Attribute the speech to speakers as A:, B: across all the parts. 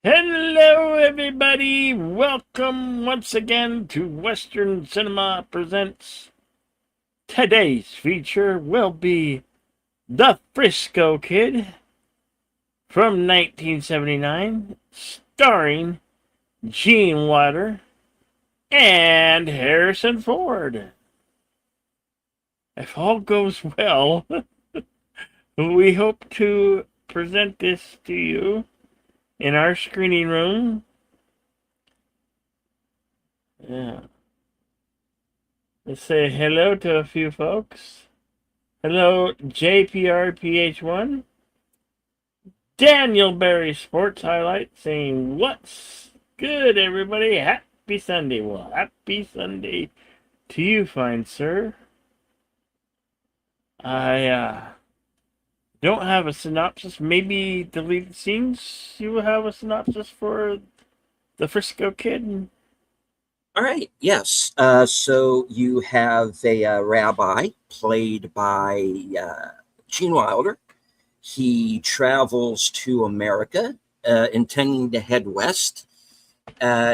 A: Hello, everybody. Welcome once again to Western Cinema Presents. Today's feature will be The Frisco Kid from 1979, starring Gene Wilder and Harrison Ford. If all goes well, we hope to present this to you in our screening room. Yeah. Let's say hello to a few folks. Hello, JPRPH1. Daniel Berry Sports Highlight saying, "What's good, everybody? Happy Sunday." Well, happy Sunday to you, fine sir. I don't have a synopsis. Maybe deleted scenes. You will have a synopsis for the Frisco Kid.
B: All right. Yes. So you have a rabbi played by Gene Wilder. He travels to America, intending to head west.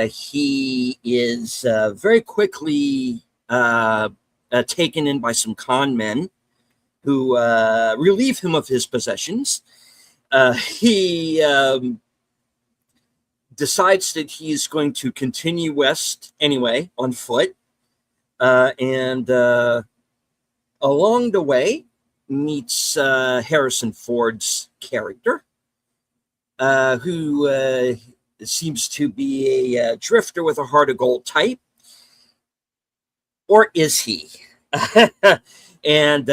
B: He is very quickly taken in by some con men who relieve him of his possessions. He decides that he's going to continue west anyway on foot. And along the way, meets Harrison Ford's character, who seems to be a drifter with a heart of gold type. Or is he? And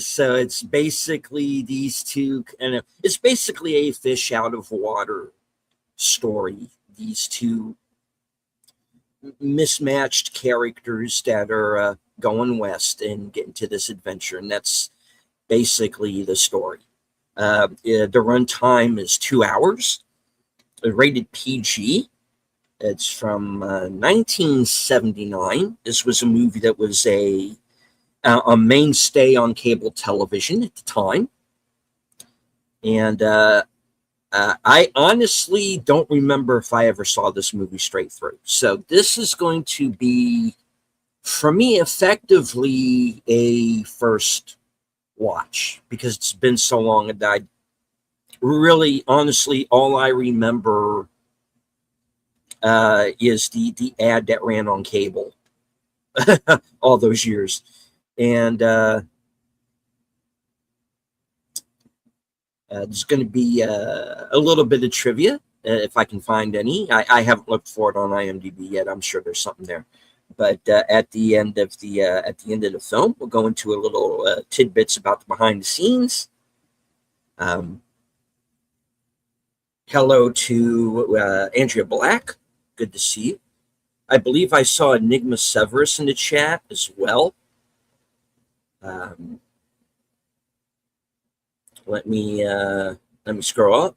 B: so it's basically these two, and it's basically a fish out of water story. These two mismatched characters that are going west and getting to this adventure, and that's basically the story. The runtime is 2 hours, rated PG. It's from 1979. This was a movie that was a mainstay on cable television at the time, and I honestly don't remember if I ever saw this movie straight through. So this is going to be, for me, effectively a first watch, because it's been so long, and I really, honestly, all I remember is the ad that ran on cable all those years. And there's going to be a little bit of trivia, if I can find any. I haven't looked for it on IMDb yet. I'm sure there's something there. But at the end of the film, we'll go into a little tidbits about the behind the scenes. Hello to Andrea Black. Good to see you. I believe I saw Enigma Severus in the chat as well. Let me scroll up.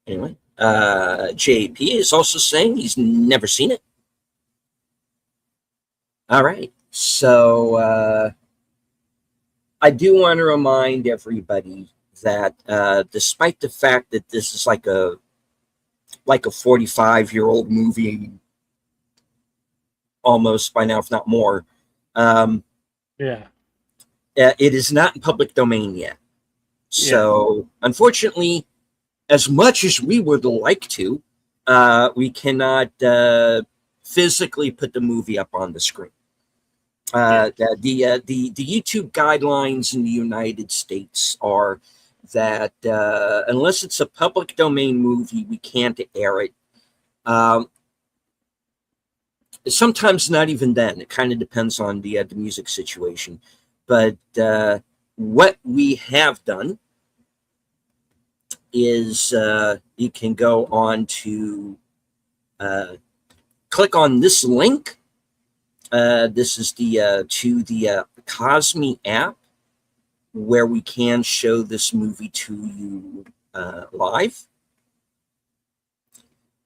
B: Anyway, JP is also saying he's never seen it. All right, so I do want to remind everybody that despite the fact that this is like a 45-year-old movie, almost by now, if not more,
A: Yeah.
B: It is not in public domain yet. So, unfortunately, as much as we would like to, we cannot physically put the movie up on the screen. The YouTube guidelines in the United States are that unless it's a public domain movie, we can't air it. Sometimes not even then. It kind of depends on the music situation. But what we have done is you can go on to click on this link. This is the to the Cosme app, where we can show this movie to you live.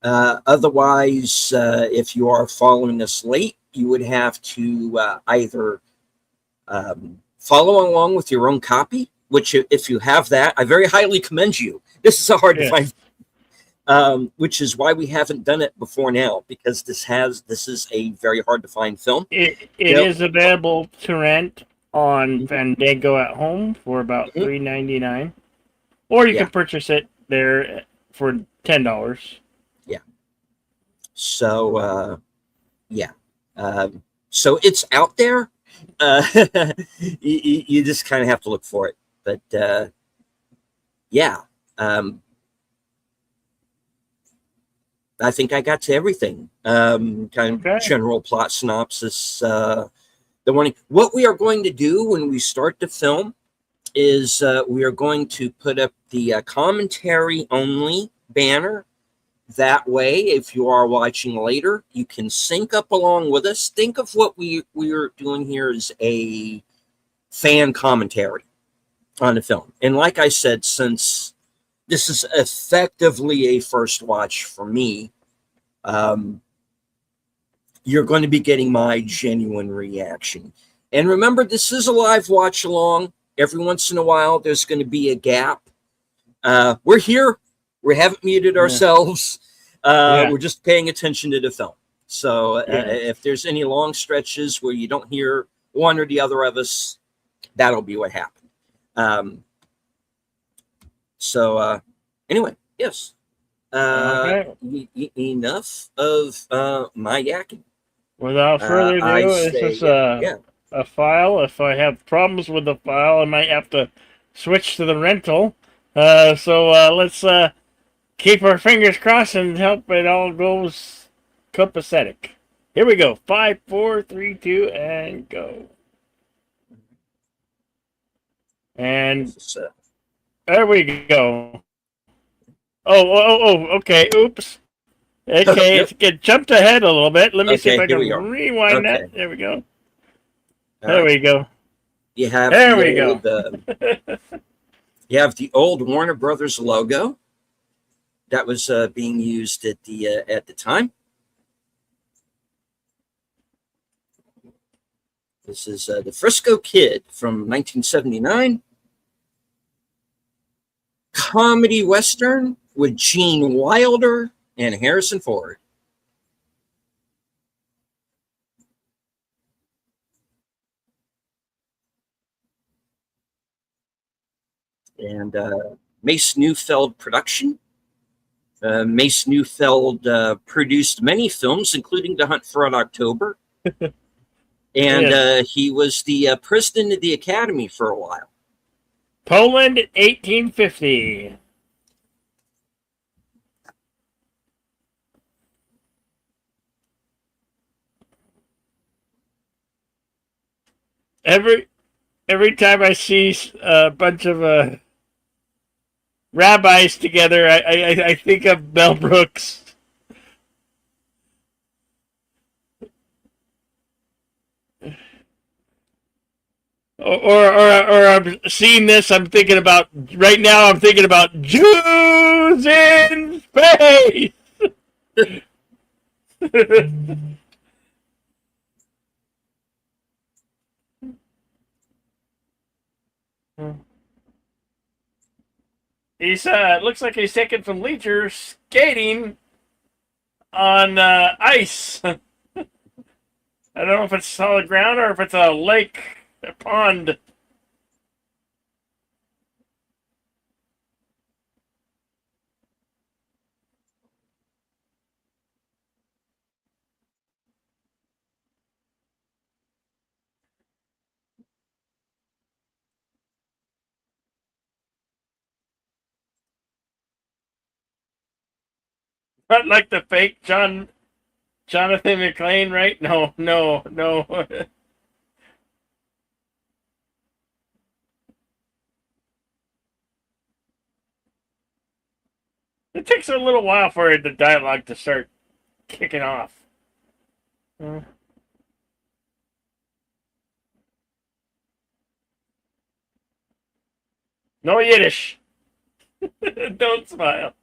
B: Otherwise, if you are following us late, you would have to either follow along with your own copy which if you have that, I very highly commend you. This is a hard to find,
A: Yes.
B: which is why we haven't done it before now, because this is a very hard to find film.
A: It
B: Yep.
A: is available to rent on
B: Mhm.
A: Fandango at home for about
B: Mhm.
A: $3.99, or you
B: Yeah,
A: can purchase it there for $10.
B: yeah. So yeah, so it's out there. You just kind of have to look for it, but yeah. Um, I think I got to everything. Kind of
A: Okay.
B: general plot synopsis. The warning. What we are going to do when we start the film is we are going to put up the commentary only banner. That way, if you are watching later, you can sync up along with us. Think of what we are doing here as a fan commentary on the film. And like I said, since this is effectively a first watch for me, um, you're going to be getting my genuine reaction. And remember, this is a live watch along. Every once in a while, there's going to be a gap. We're here. We haven't muted
A: Yeah.
B: ourselves.
A: Yeah.
B: We're just paying attention to the film. So
A: Yeah.
B: if there's any long stretches where you don't hear one or the other of us, that'll be what happened. Um, so anyway, yes.
A: Okay.
B: Enough of my yakking.
A: Without further
B: I
A: ado, this
B: say,
A: is
B: yeah.
A: a file. If I have problems with the file, I might have to switch to the rental. So let's keep our fingers crossed and hope it all goes copacetic. Here we go. 5, 4, 3, 2, and go. And
B: This is,
A: there we go. Okay. Oops. Okay,
B: yep.
A: it jumped ahead a little bit. Let me see if
B: Okay,
A: I
B: here
A: can
B: we go.
A: rewind
B: Okay,
A: that. There we go.
B: all
A: There
B: right.
A: we go.
B: You have
A: There
B: the
A: we go.
B: old, you have the old Warner Brothers logo that was being used at the time. This is the Frisco Kid from 1979, comedy western with Gene Wilder and Harrison Ford. And Mace Neufeld production. Mace Neufeld produced many films, including The Hunt for Red October, and
A: Yes.
B: he was the president of the Academy for a while.
A: Poland, 1850. Every every time I see a bunch of rabbis together, I think of Mel Brooks. Or I'm seeing this. I'm thinking about right now. I'm thinking about Jews in space. He's looks like he's taking some leisure skating on ice. I don't know if it's solid ground or if it's a lake, a pond. Not like the fake Jonathan McClane, right? No, no, no. It takes a little while for the dialogue to start kicking off. No Yiddish. Don't smile.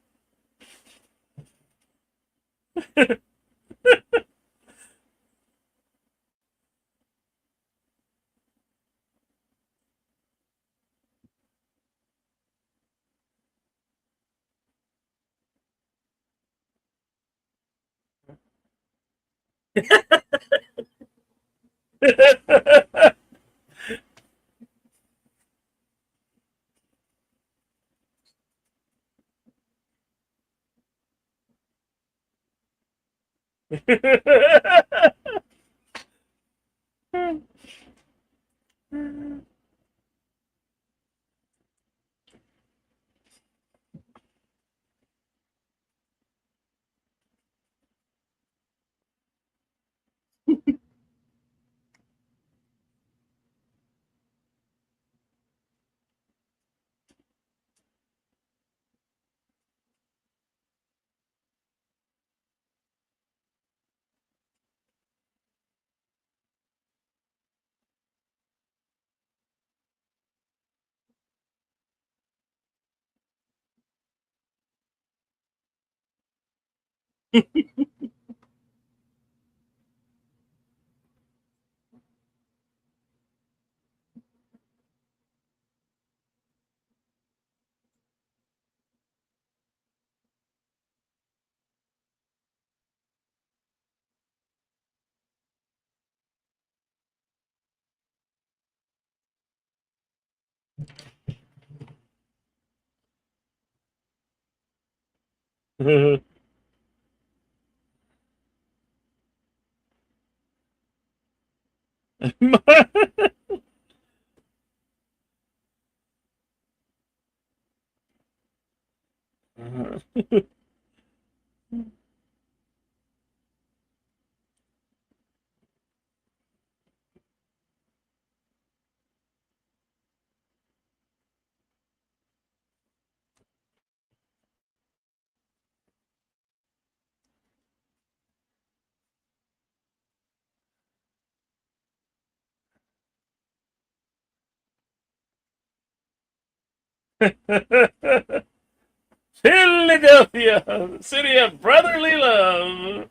A: Philadelphia, city of brotherly love.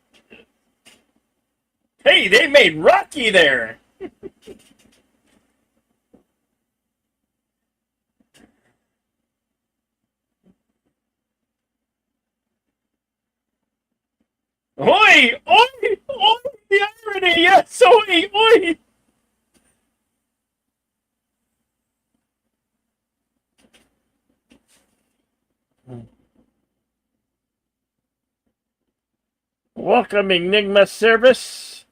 A: Hey, they made Rocky there. Oi, oi, oi, the irony, yes, oi, oi. Welcome, Enigma service.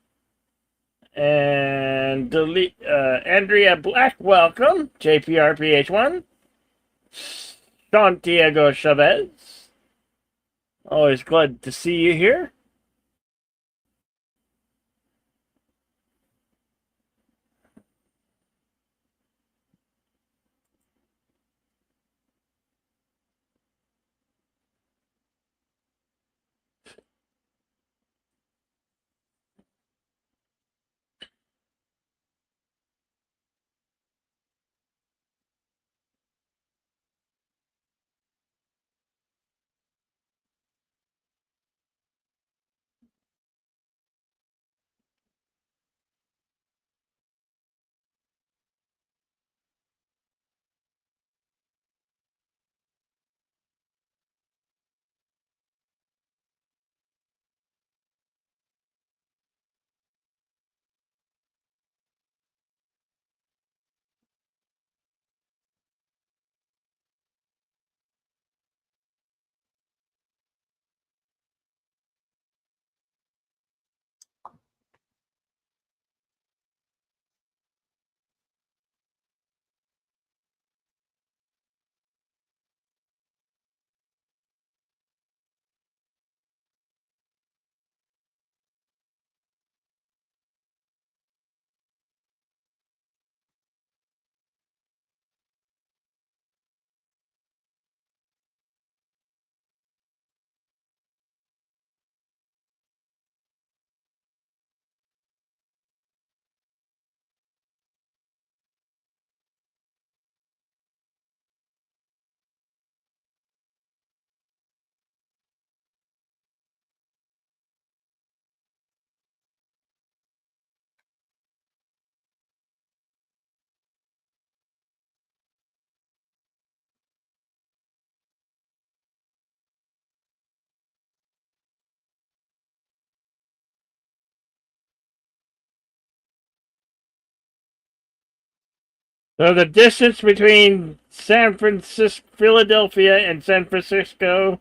A: And delete, Andrea Black, welcome. JPRPH1. Santiago Chavez. Always glad to see you here. So the distance between Philadelphia and San Francisco,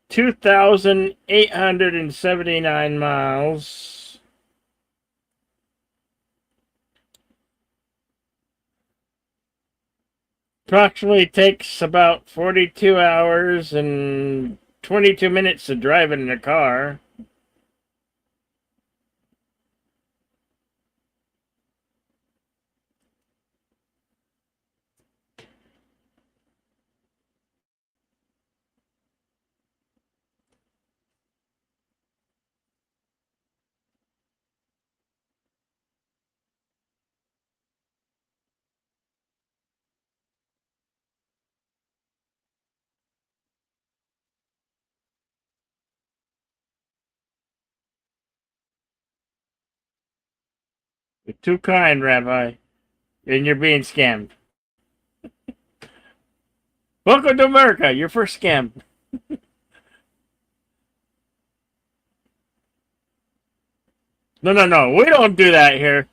A: 2,879 miles. Approximately takes about 42 hours and 22 minutes to drive it in a car. You're too kind, Rabbi, and you're being scammed. Welcome to America, your first scam. No, no, no, we don't do that here.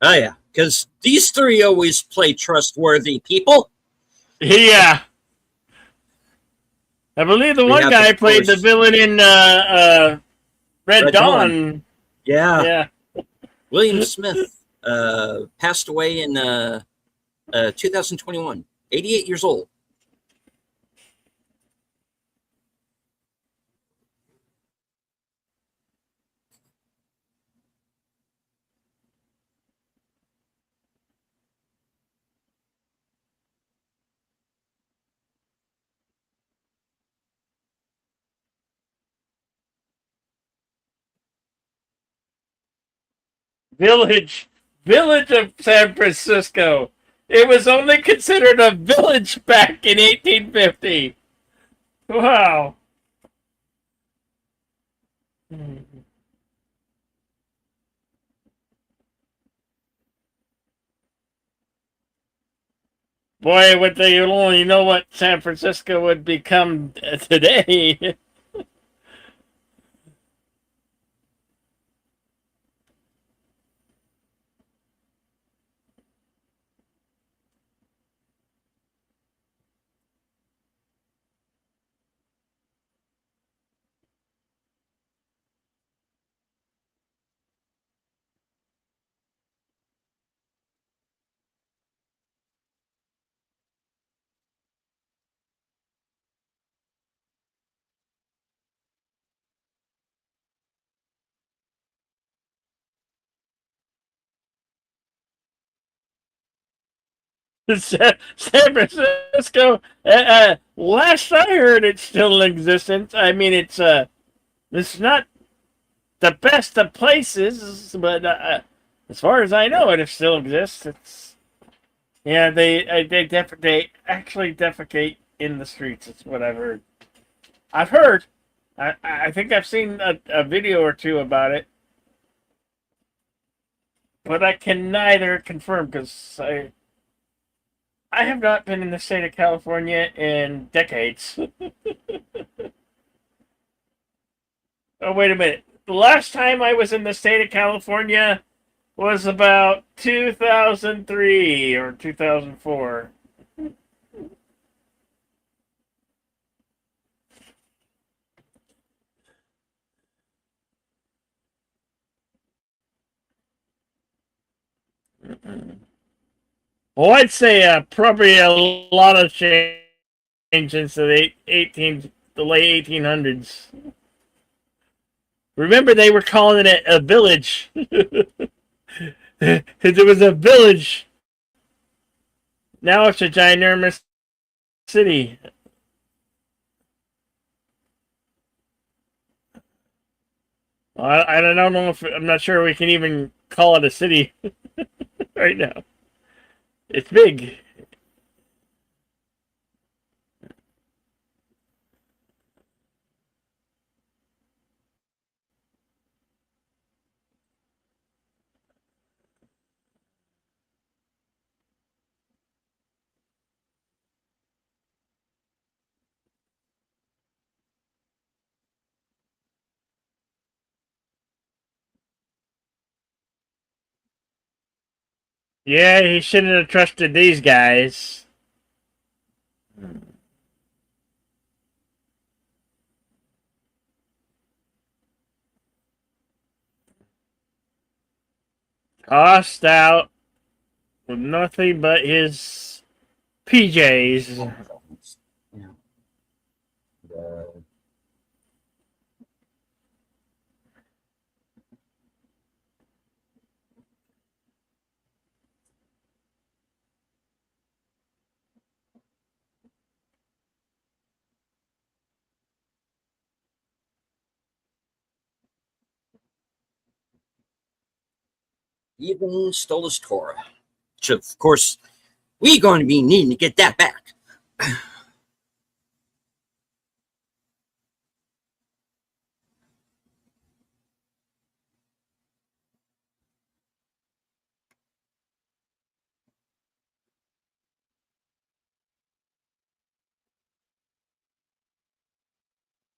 B: Oh yeah, because these three always play trustworthy people.
A: Yeah, I believe the
B: We
A: one
B: have,
A: guy
B: of
A: played the
B: course,
A: villain in Red
B: Red Dawn.
A: Dawn.
B: Yeah,
A: Yeah.
B: William Smith passed away in 2021, 88 years old.
A: Village. Village of San Francisco. It was only considered a village back in 1850. Wow. Boy, would they only know what San Francisco would become today. San Francisco. Last I heard, it's still in existence. I mean, it's not the best of places, but as far as I know, it still exists. It's yeah, they actually defecate in the streets. It's what I've heard. I've heard. I think I've seen a video or two about it, but I can neither confirm because I have not been in the state of California in decades. Oh, wait a minute. The last time I was in the state of California was about 2003 or 2004. Well, I'd say probably a lot of change since the late 1800s. Remember, they were calling it a village. It was a village. Now it's a ginormous city. I don't know if I'm not sure we can even call it a city right now. It's big. Yeah, he shouldn't have trusted these guys. Tossed out with nothing but his PJs.
B: Yeah. Uh, even stole his Torah. So, of course, we're going to be needing to get that back. Of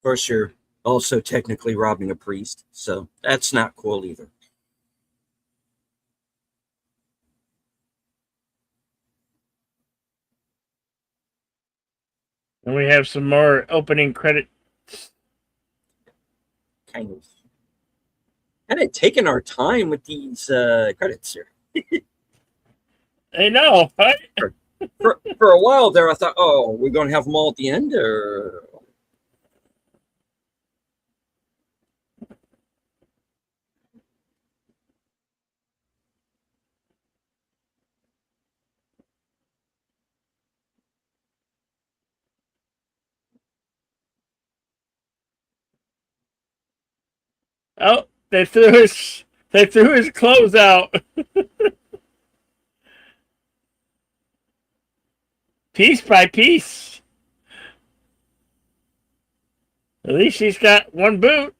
B: course, you're also technically robbing a priest, so that's not cool either.
A: And we have some more opening credits.
B: Kind of taking our time with these credits here.
A: I know, right?
B: For a while there, I thought, oh, we're going to have them all at the end, or
A: Oh, they threw his clothes out piece by piece. At least he's got one boot.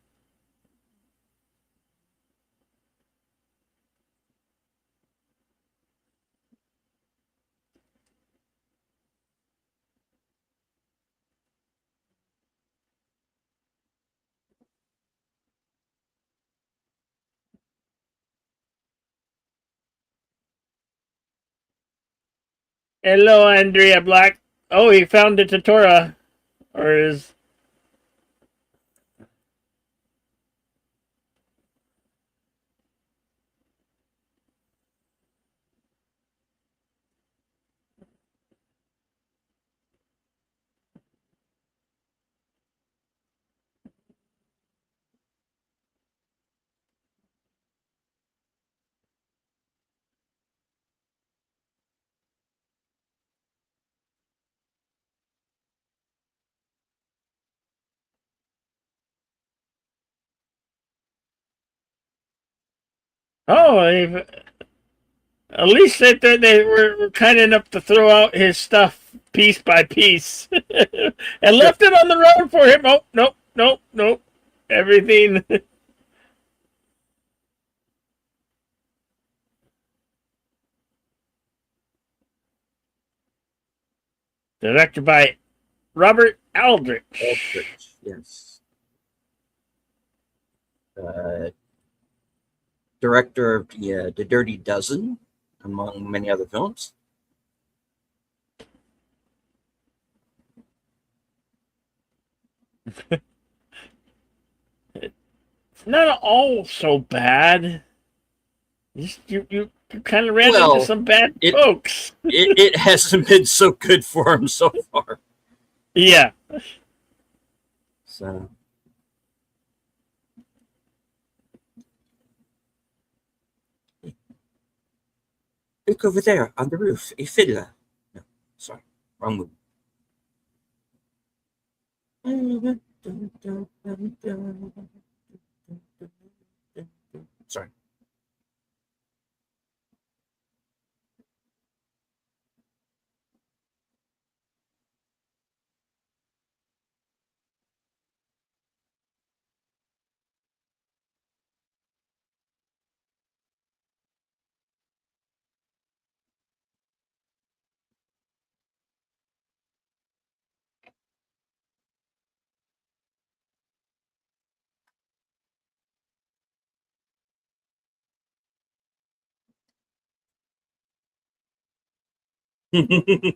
A: Hello, Andrea Black. Oh, he found the Torah, or is oh, at least they were kind enough to throw out his stuff piece by piece and left it on the road for him. Oh, nope, nope, nope. Everything. Directed by Robert Aldrich.
B: Aldrich, yes, uh, director of the Dirty Dozen, among many other films.
A: It's not all so bad. You kind of ran into
B: Well,
A: some bad
B: it
A: folks.
B: it hasn't been so good for him so far.
A: Yeah.
B: So look over there on the roof, a fiddler. No, sorry, wrong movie. Sorry. you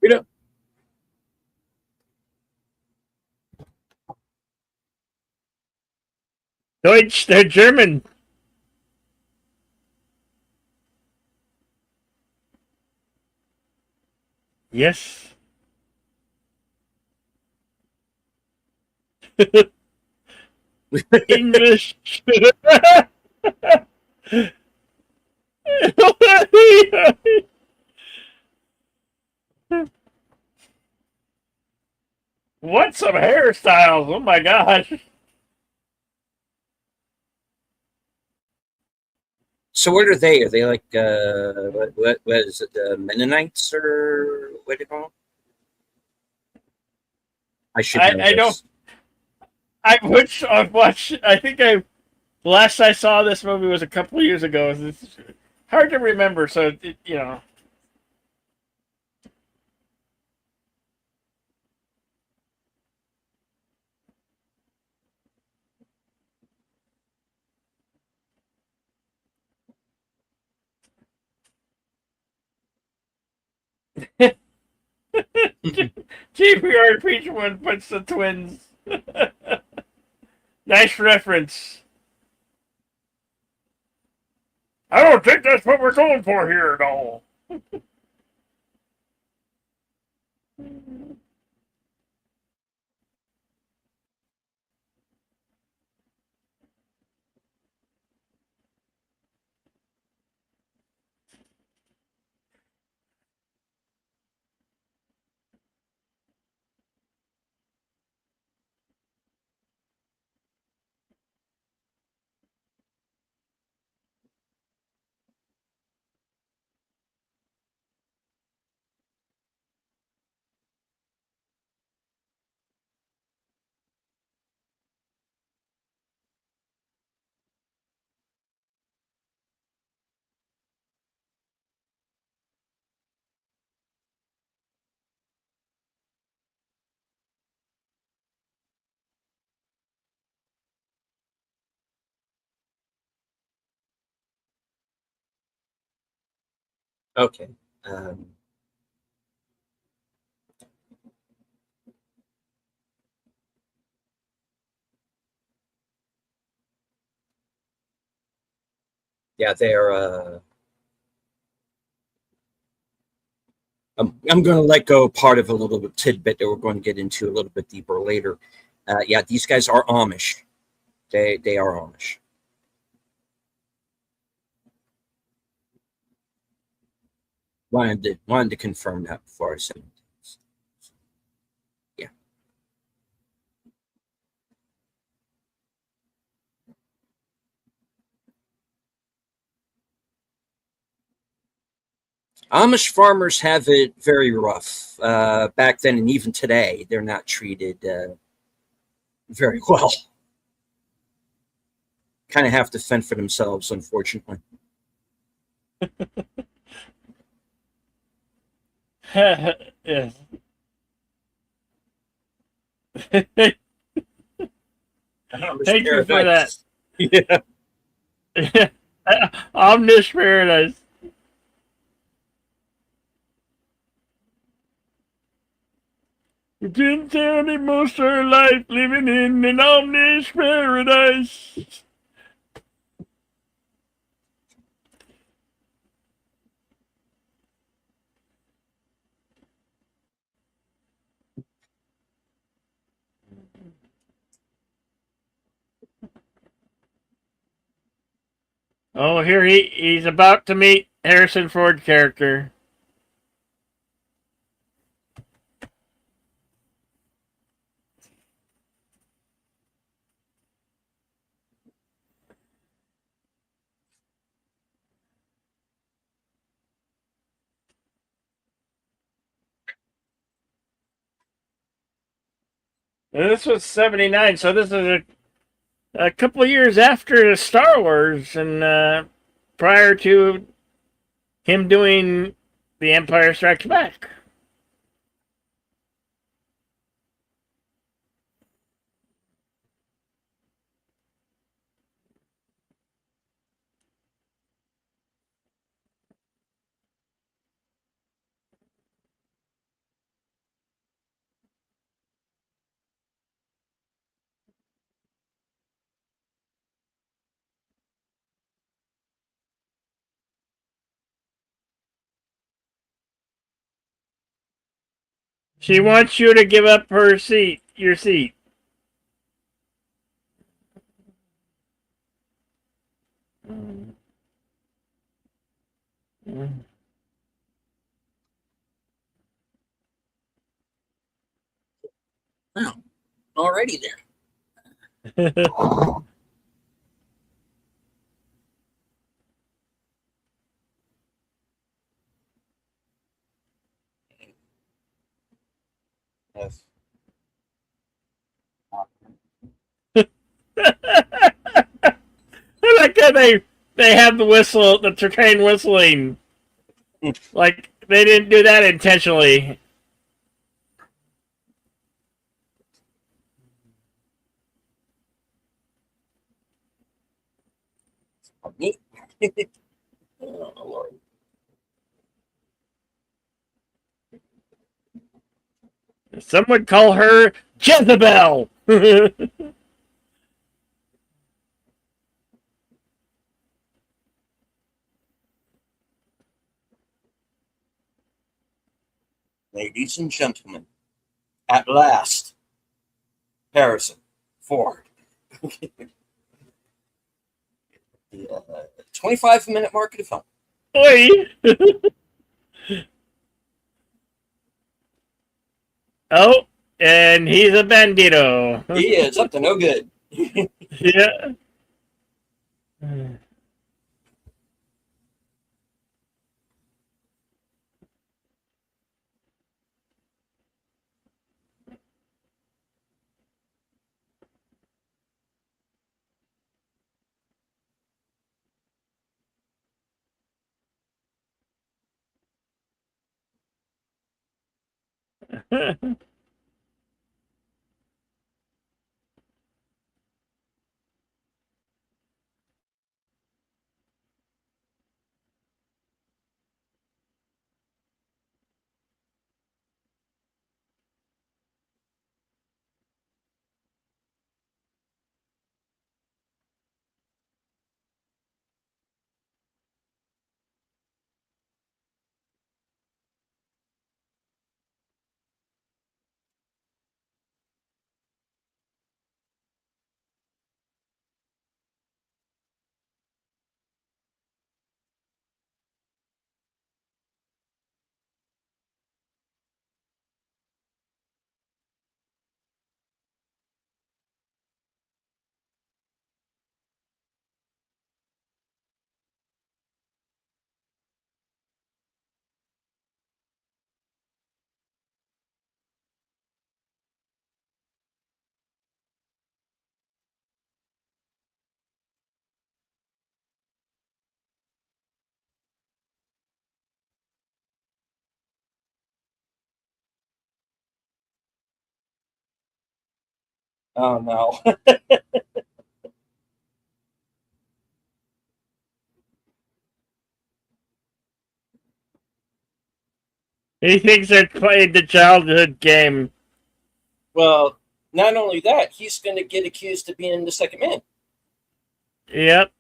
B: know,
A: Deutsch, they're German. Yes. English. What some hairstyles? Oh my gosh.
B: so what are they? Are they like what is it? The Mennonites or what do you call them? I should know
A: I don't.
B: this.
A: I've watched. I think I last I saw this movie was a couple of years ago. It's hard to remember. So you know. GPR Peachwood puts the twins. Nice reference. I don't think that's what we're going for here at all.
B: Okay. Um, yeah, they're. I'm going to let go part of a little bit tidbit that we're going to get into a little bit deeper later. Yeah, these guys are Amish. They are Amish. Wanted to confirm that before I said it. Yeah, Amish farmers have it very rough back then, and even today, they're not treated very well. Kind of have to fend for themselves, unfortunately.
A: Yes.
B: Amish
A: Thank you for that.
B: paradise. Yeah.
A: Omnish Paradise. We didn't tell him most our life living in an Omnish Paradise. Oh, here he's about to meet Harrison Ford character. And this was '79, so this is a couple of years after Star Wars and prior to him doing The Empire Strikes Back. She wants you to give up her seat, your seat.
B: Oh, already there. Yes.
A: I like how they have the whistle, the train whistling. Like they didn't do that intentionally.
B: Neat. Oh, Lord.
A: Some would call her Jezebel.
B: Ladies and gentlemen, at last, Harrison Ford. The 25-minute mark of the film.
A: Oi. Oh, and he's a bandito.
B: He is up to no good.
A: Yeah.
B: Oh no.
A: He thinks they're playing the childhood game.
B: Well, not only that, he's going to get accused of being the second man.
A: Yep.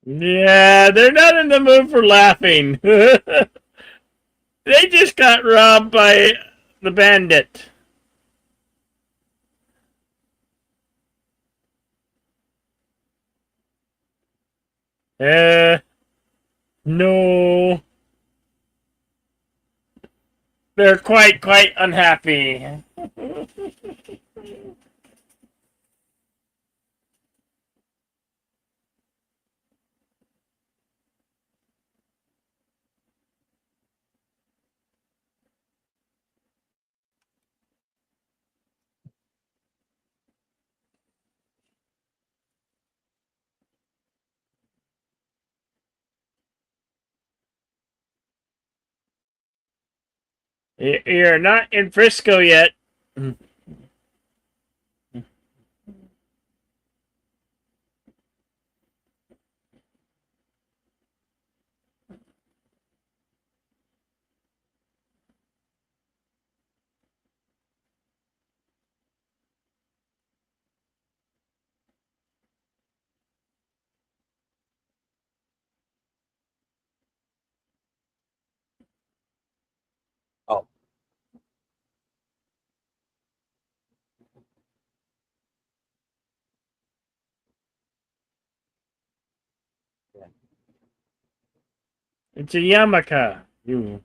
A: Yeah, they're not in the mood for laughing. They just got robbed by the bandit. No. They're quite unhappy. You're not in Frisco yet. It's a yarmulke. You.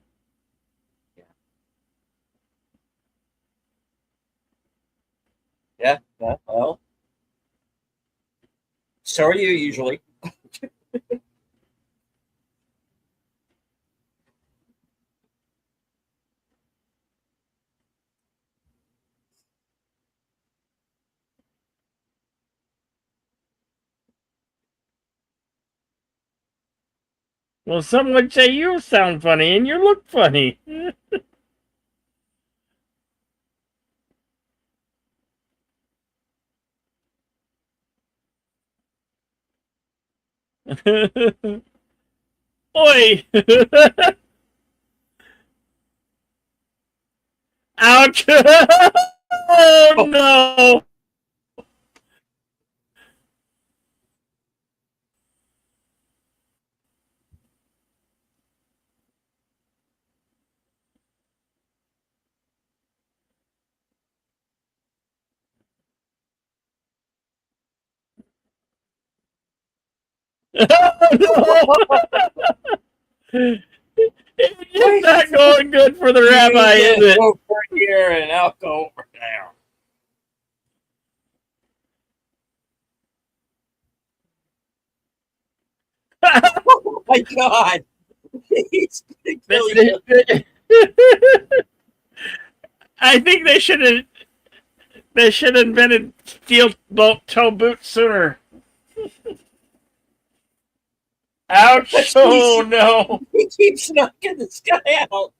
B: Yeah. Well, so are you usually.
A: Well, some would say you sound funny and you look funny. Oi! Ouch! Oh no! Oh no! It's
B: Wait,
A: not going good for the
B: you
A: rabbi, is
B: get
A: it?
B: over here and I'll go over there. Oh my God. He's gonna kill you.
A: I think they should have invented steel toe boots sooner. Ouch! Oh no!
B: He keeps knocking this guy out.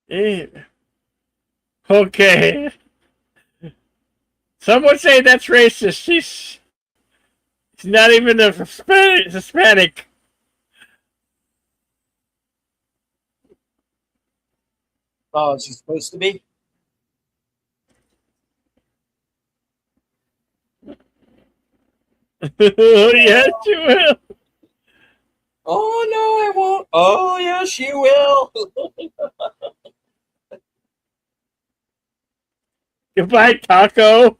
A: Eh, okay. Some would say that's racist. She's not even a Hispanic.
B: Oh, is he supposed to be?
A: Yes, you will.
B: Oh no, I won't. Oh yes, you will.
A: Goodbye, taco.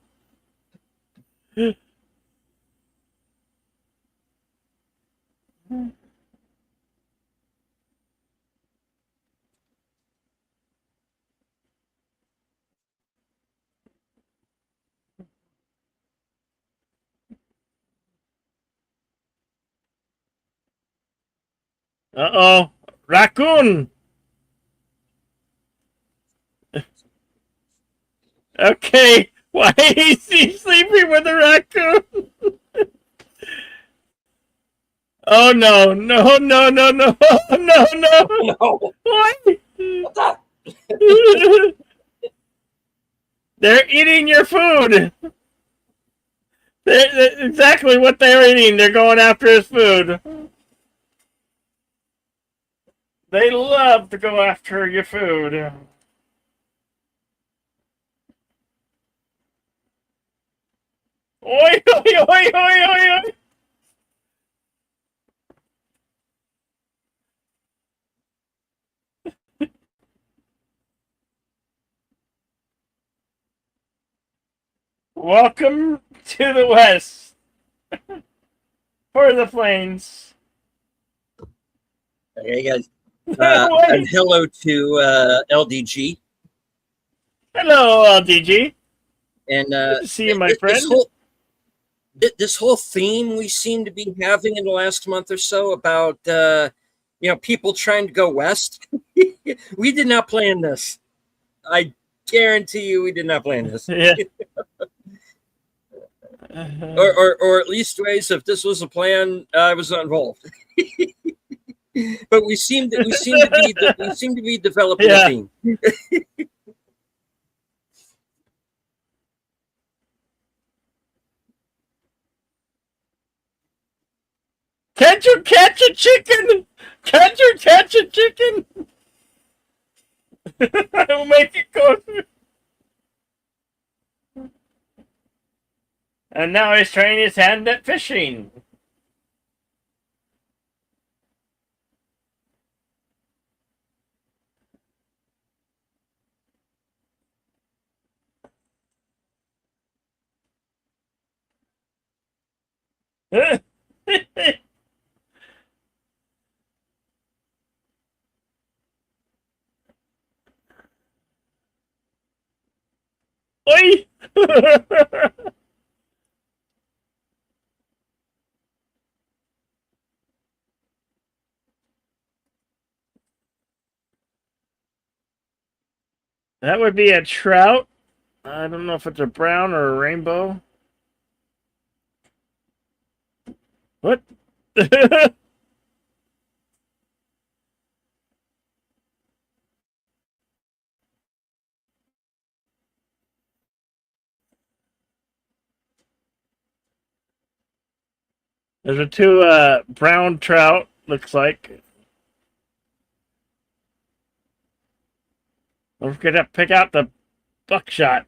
A: Uh-oh. Raccoon. Okay. Why is he sleeping with a raccoon? Oh no, no, no, no, no, no, no.
B: No.
A: Why?
B: What the?
A: They're eating your food. They're exactly what they're eating. They're going after his food. They love to go after your food. Oi, oi, oi, oi, oi, oi. Welcome to the West for the plains.
B: Okay, guys. And
A: Wait.
B: hello to LDG.
A: Hello, LDG.
B: And
A: Good to see you, my
B: this
A: friend.
B: whole theme we seem to be having in the last month or so about people trying to go west. We did not plan this. I guarantee you, we did not plan this.
A: Yeah.
B: Or at least ways if this was a plan, I was not involved. But we seem to be developing
A: Yeah.
B: a theme.
A: Can't you catch a chicken? Can't you catch a chicken? I'll make it go through. And now he's trying his hand at fishing. Oi! That would be a trout. I don't know if it's a brown or a rainbow. What? There's a two brown trout, looks like. Don't forget to pick out the buckshot.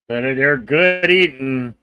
A: But they're good eating.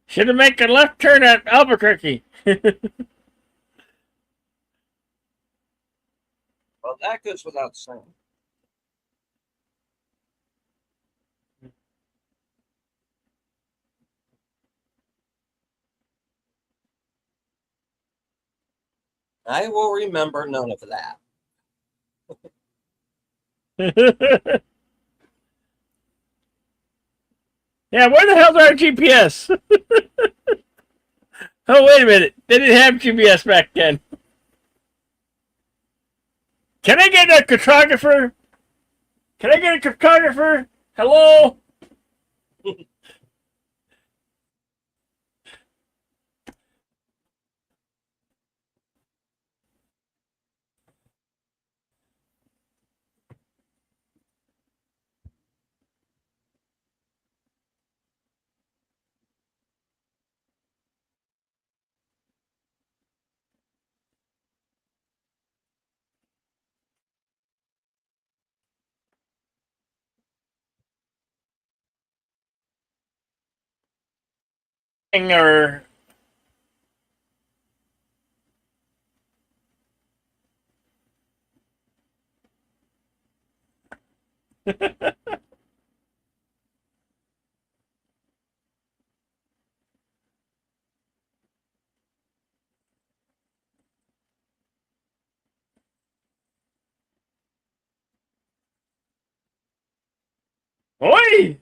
A: Should have made a left turn at Albuquerque.
B: Well, that goes without saying. I will remember none of that.
A: Yeah, where the hell's our GPS? Oh, wait a minute. They didn't have GPS back then. Can I get a cartographer? Can I get a cartographer? Hello? Or oi!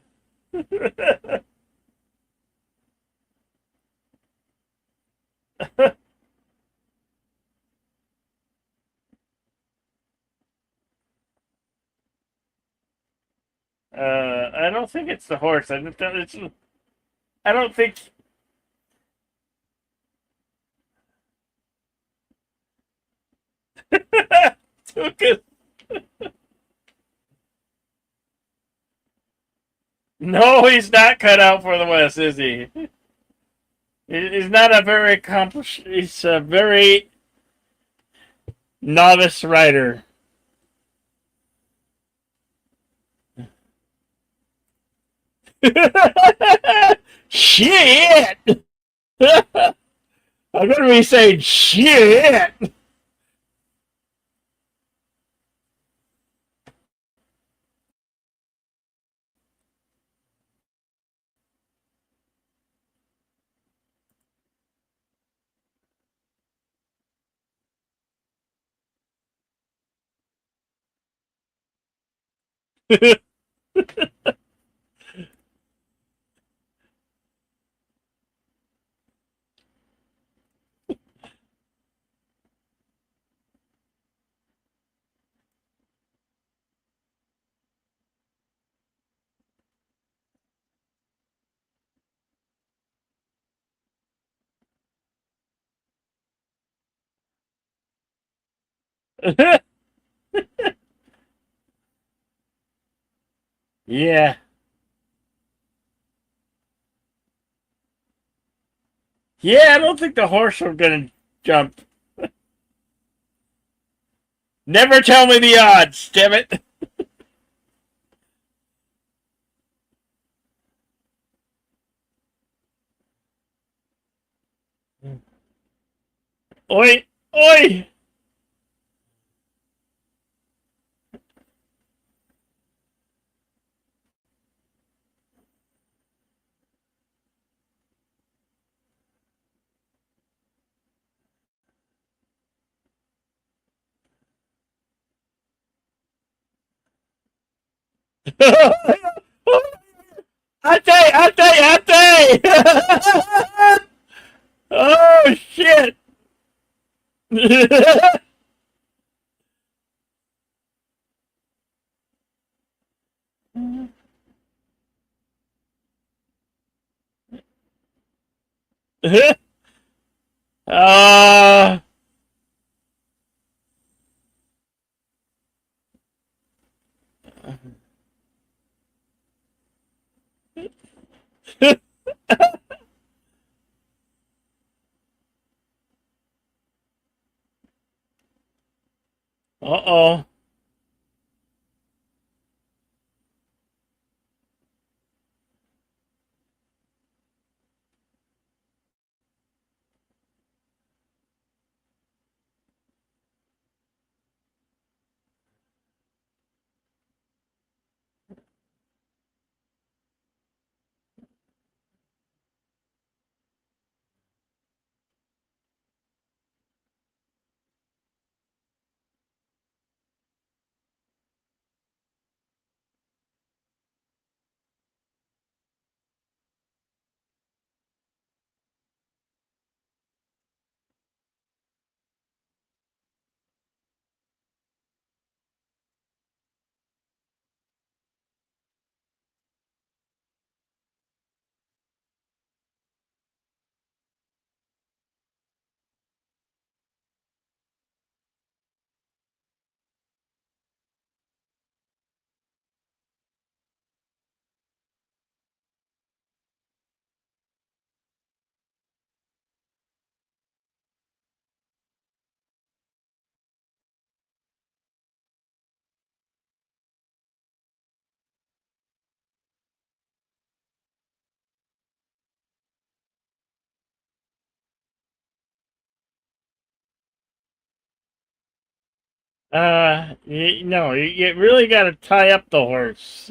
A: I don't think it's the horse. I don't think. Tuka. No, he's not cut out for the West, is he? He's not a very accomplished. He's a very novice rider. Shit! I'm gonna be saying shit. Yeah. Yeah, I don't think the horse are gonna jump. Never tell me the odds, damn it. Oi, oi. Ate, ate, ate. Oh shit. uh Uh-oh. No, you really got to tie up the horse.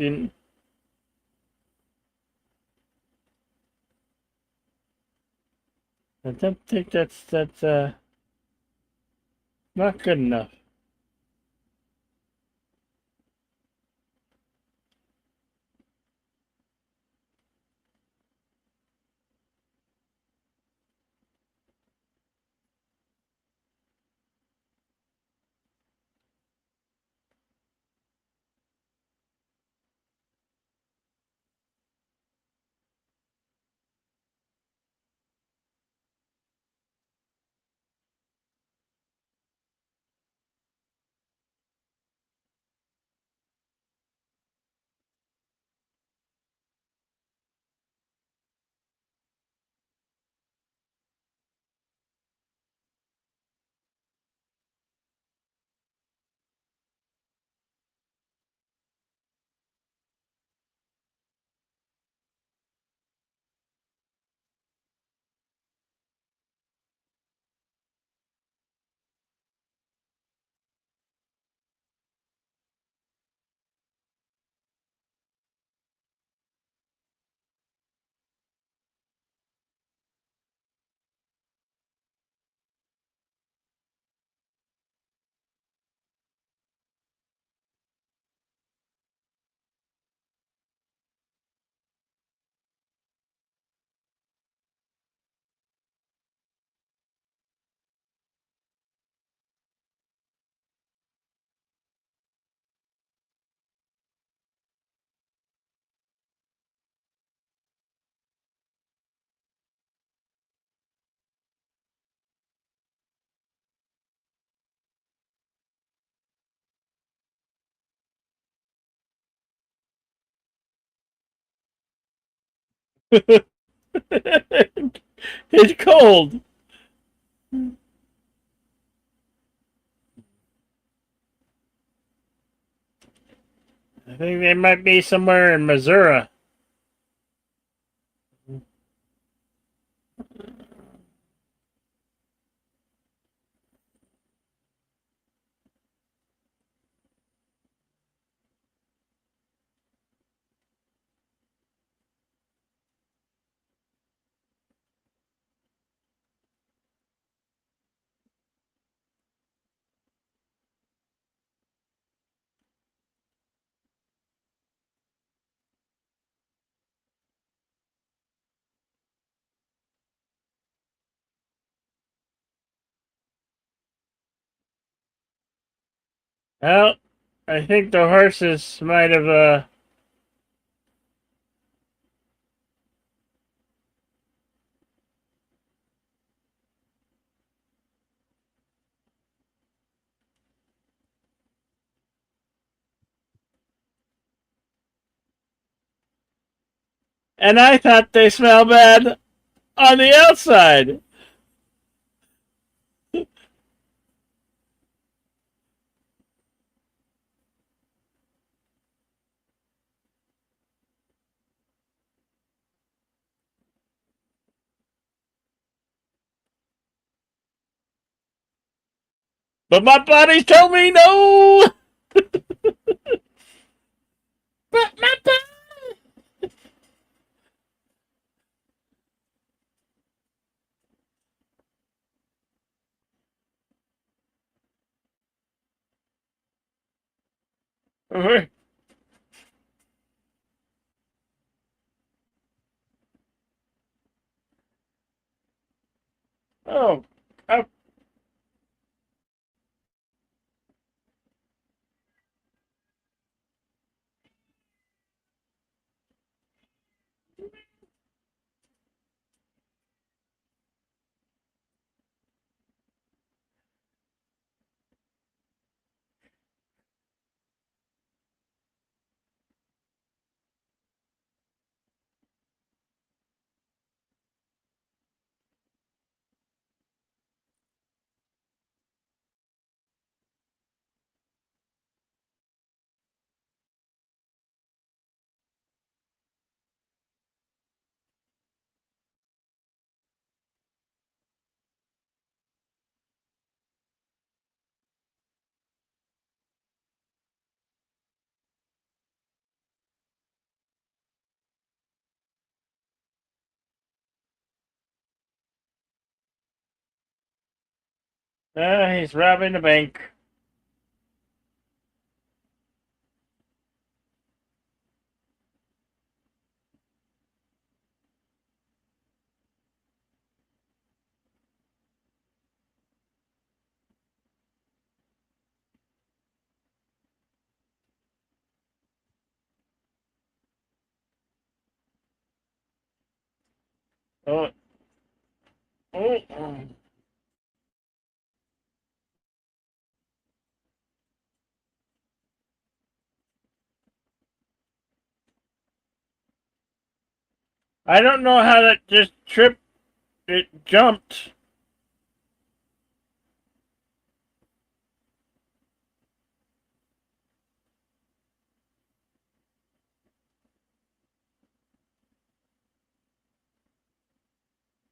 A: I don't think that's not good enough. It's cold. I think they might be somewhere in Missouri. Well, I think the horses might have. And I thought they smell bad on the outside. But my body told me no. But my body. Oh, oh, He's robbing the bank. Oh, oh. I don't know how that just tripped. It jumped.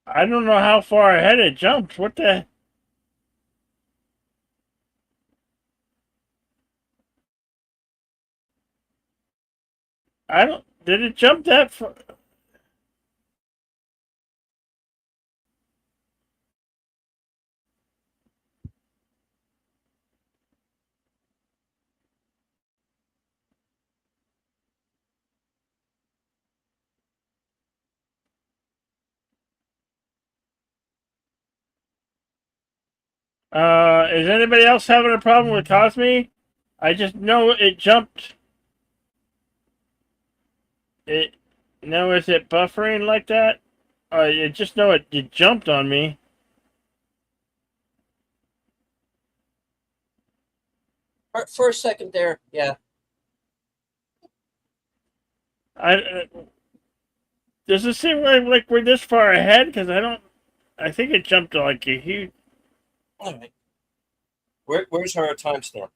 A: I don't know how far ahead it jumped. What the? I don't. Did it jump that far? Is anybody else having a problem with Cosme? I just know it jumped. It. No, is it buffering like that? I just know it jumped on me.
B: For a second there, yeah.
A: I does it seem like we're this far ahead? Because I don't. I think it jumped to like a huge.
B: All right. Where's our timestamp?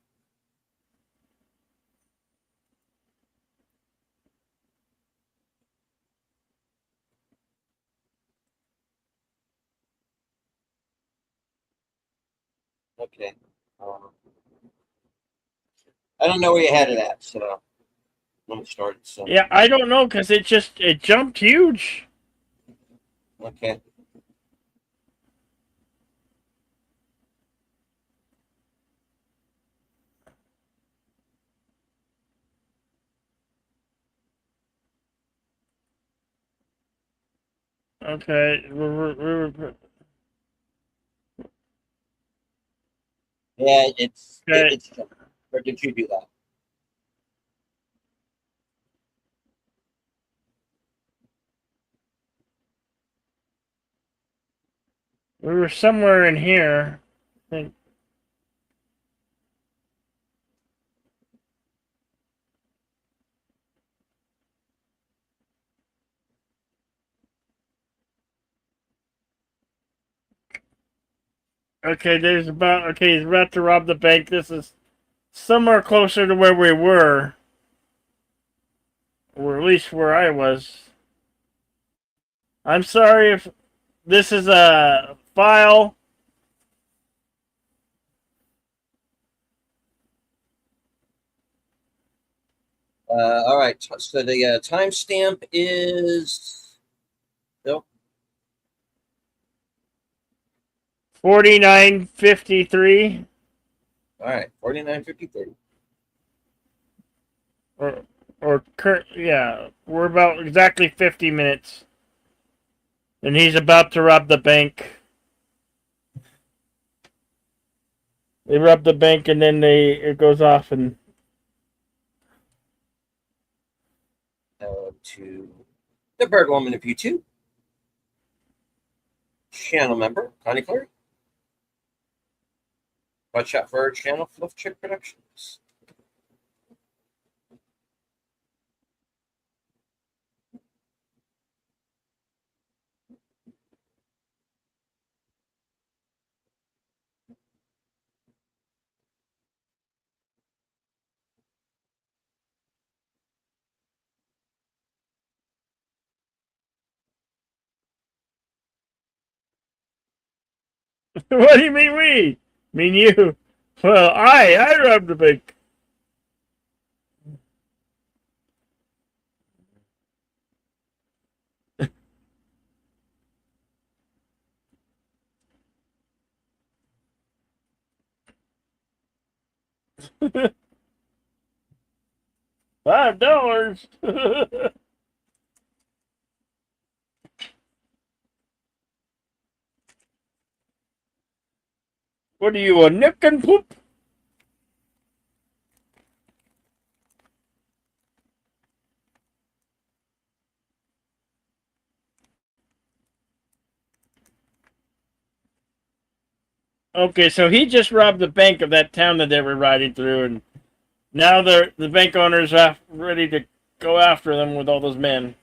B: Okay. Um, I don't know where you had it at, so let me start. So
A: Yeah, I don't know because it jumped huge.
B: okay.
A: Okay,
B: Yeah,
A: okay.
B: it's jumping. Or did you do that?
A: We were somewhere in here. I think. Okay, he's about to rob the bank. This is somewhere closer to where we were, or at least where I was. I'm sorry if this is a file.
B: All right. So the timestamp is nope.
A: 49:53,
B: All right. 49:53.
A: or yeah, we're about exactly 50 minutes, and he's about to rob the bank. They rob the bank, and then it goes off, and
B: To the Bird Woman of YouTube channel member, Connie Clary. Watch out for our channel, Fluff Chick Productions.
A: what do you mean we? Mean you? Well, I robbed the bank. $5. What are you, a nick and poop? Okay, so he just robbed the bank of that town that they were riding through, and now the bank owners are ready to go after them with all those men.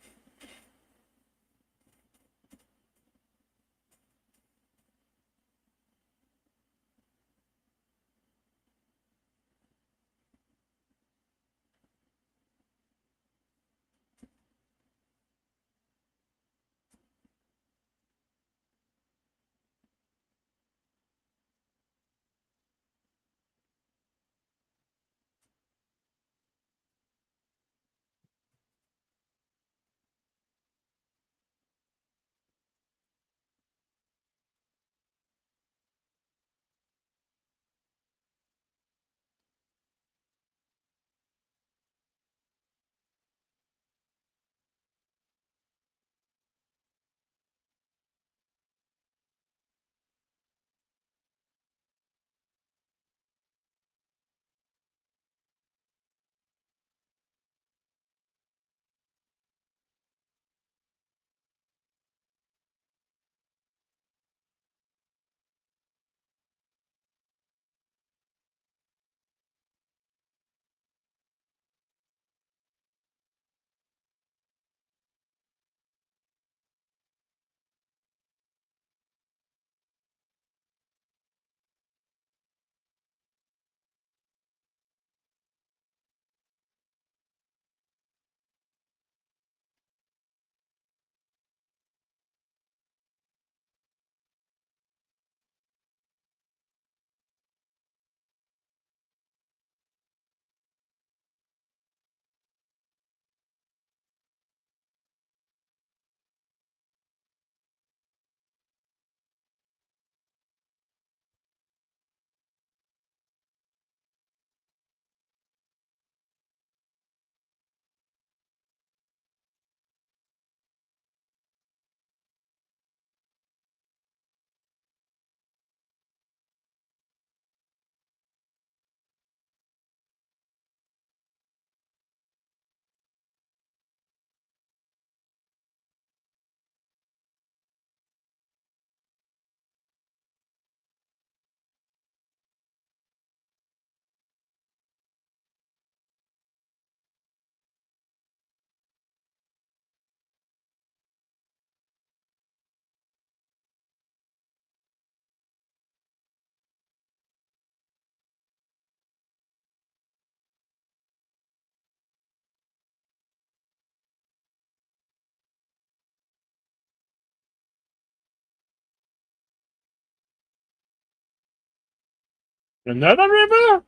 A: Another river?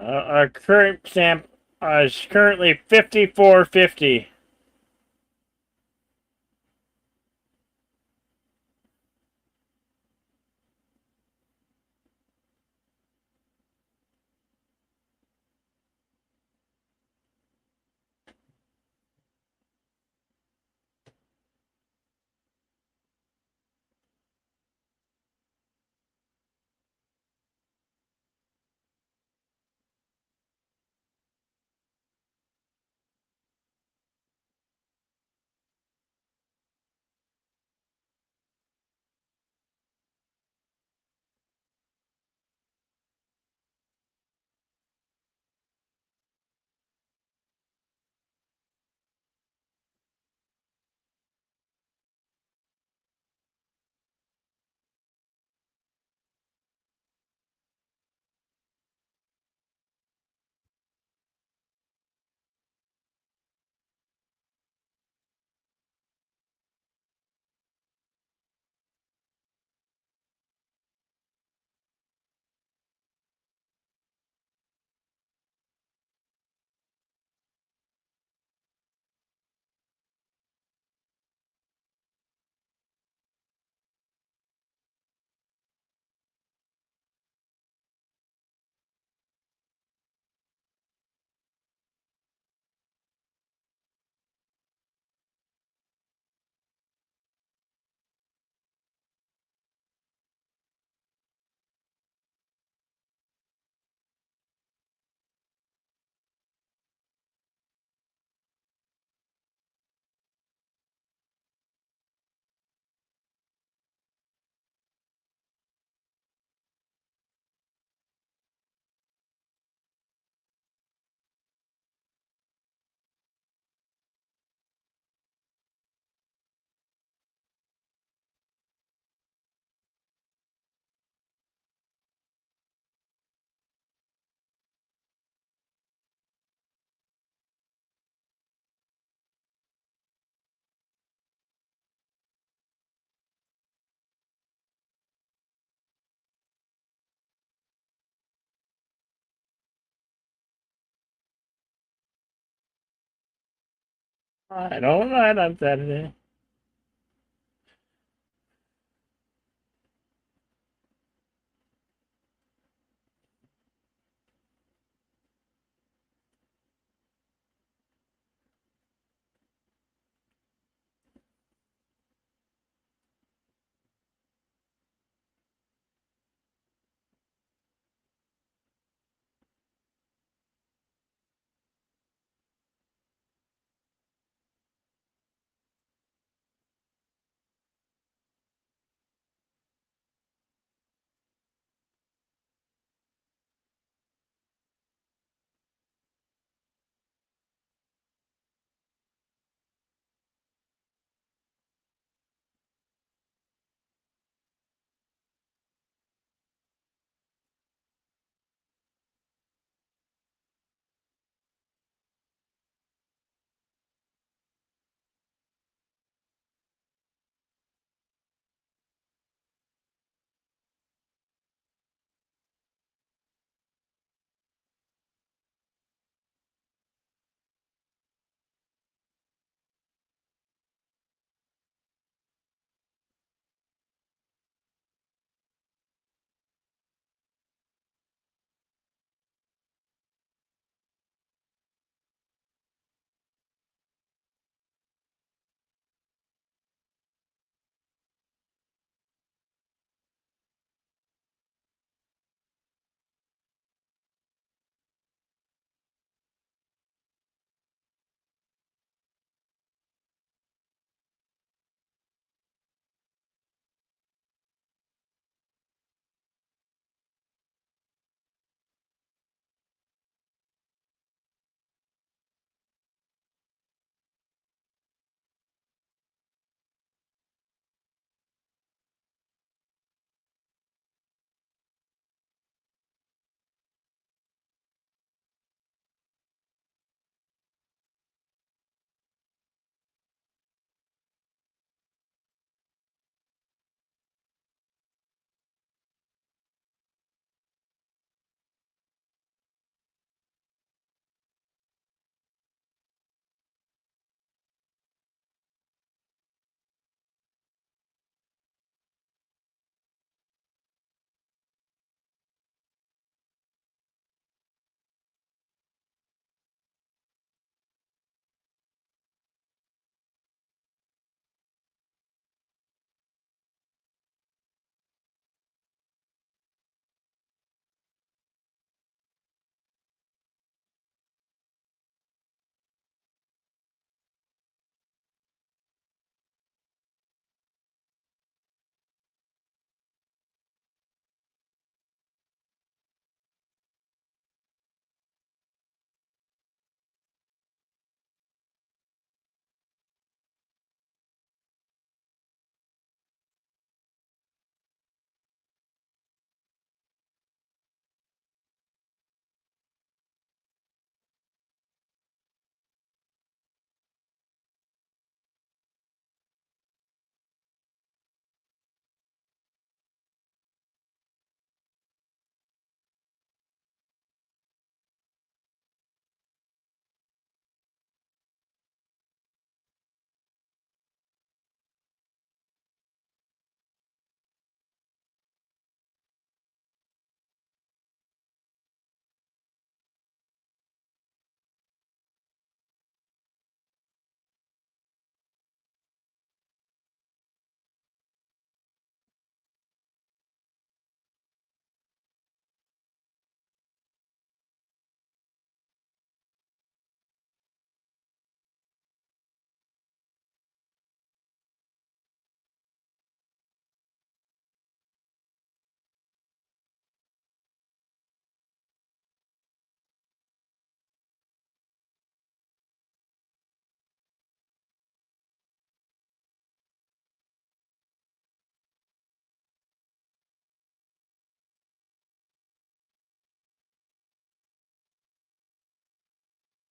A: Our current stamp is currently 54.50. I don't ride on Saturday.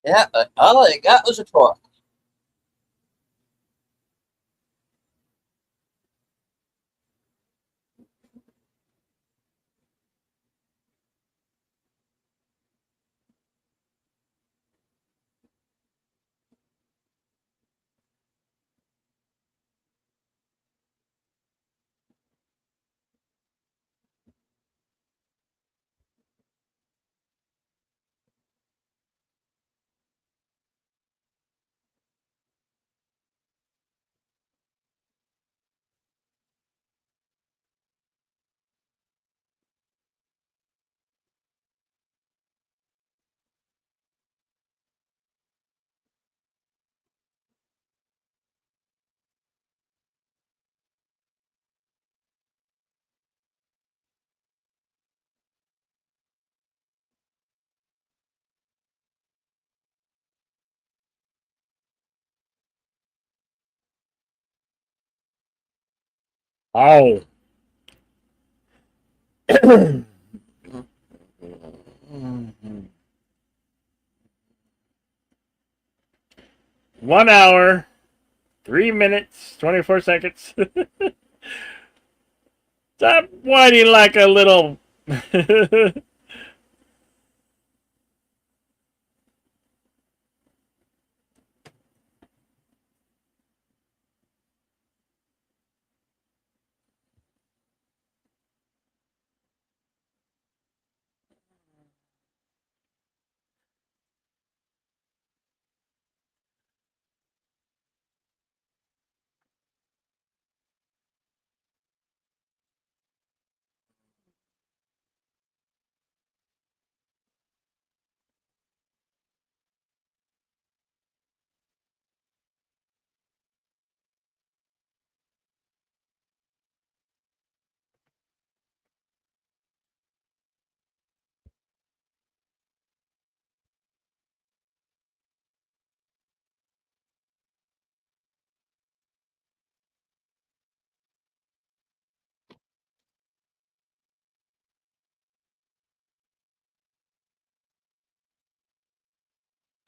B: Yeah, all I got was a truck.
A: Oh. 1 hour, 3 minutes, 24 seconds. Stop whining like a little.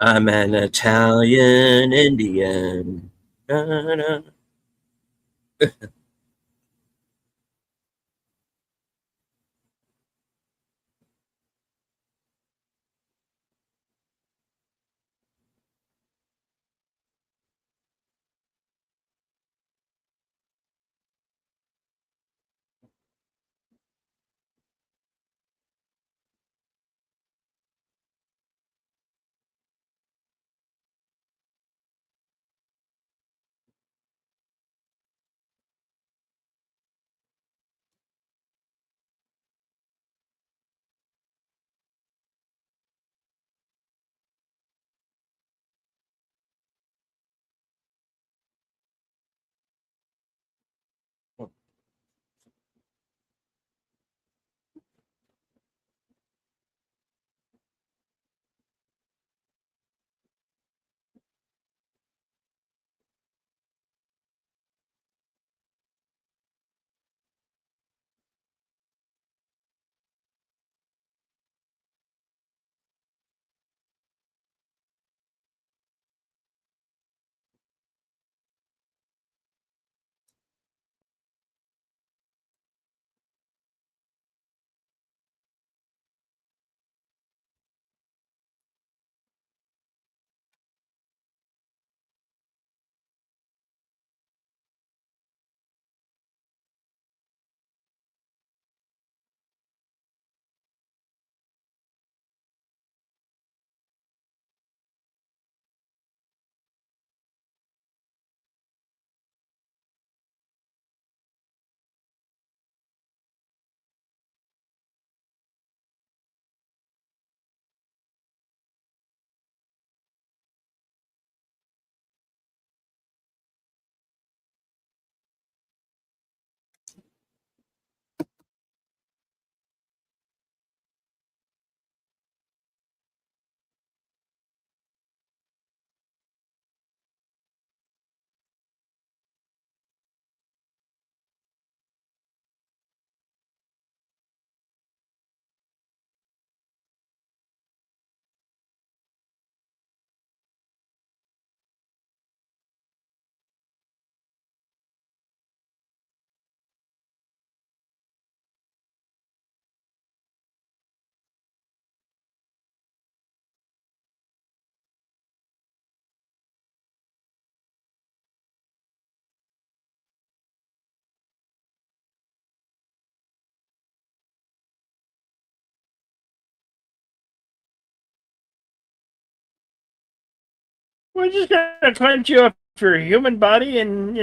B: I'm an Italian Indian. Da-da.
A: We're just gonna cleanse you of your human body, and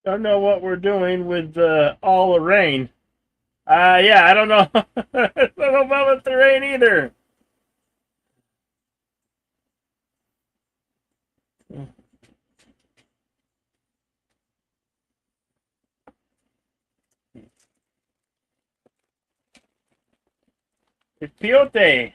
A: Don't know what we're doing with all the rain. Yeah, I don't know. I don't know about the rain either. It's peyote.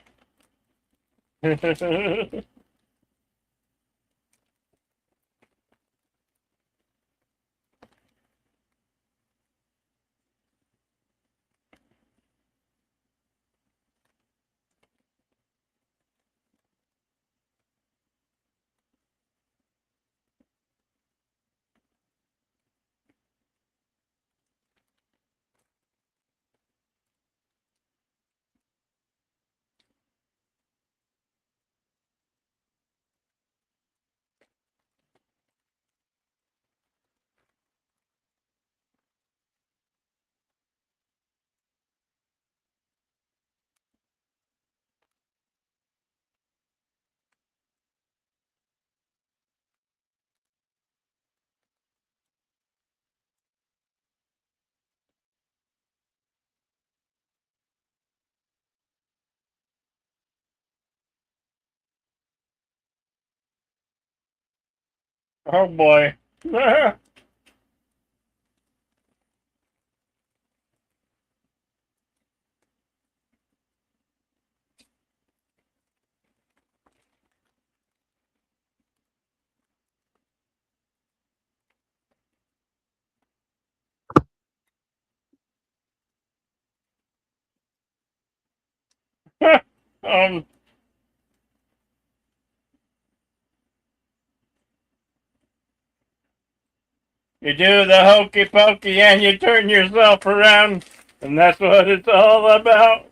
A: Oh boy. um, you do the hokey pokey and you turn yourself around, and that's what it's all about.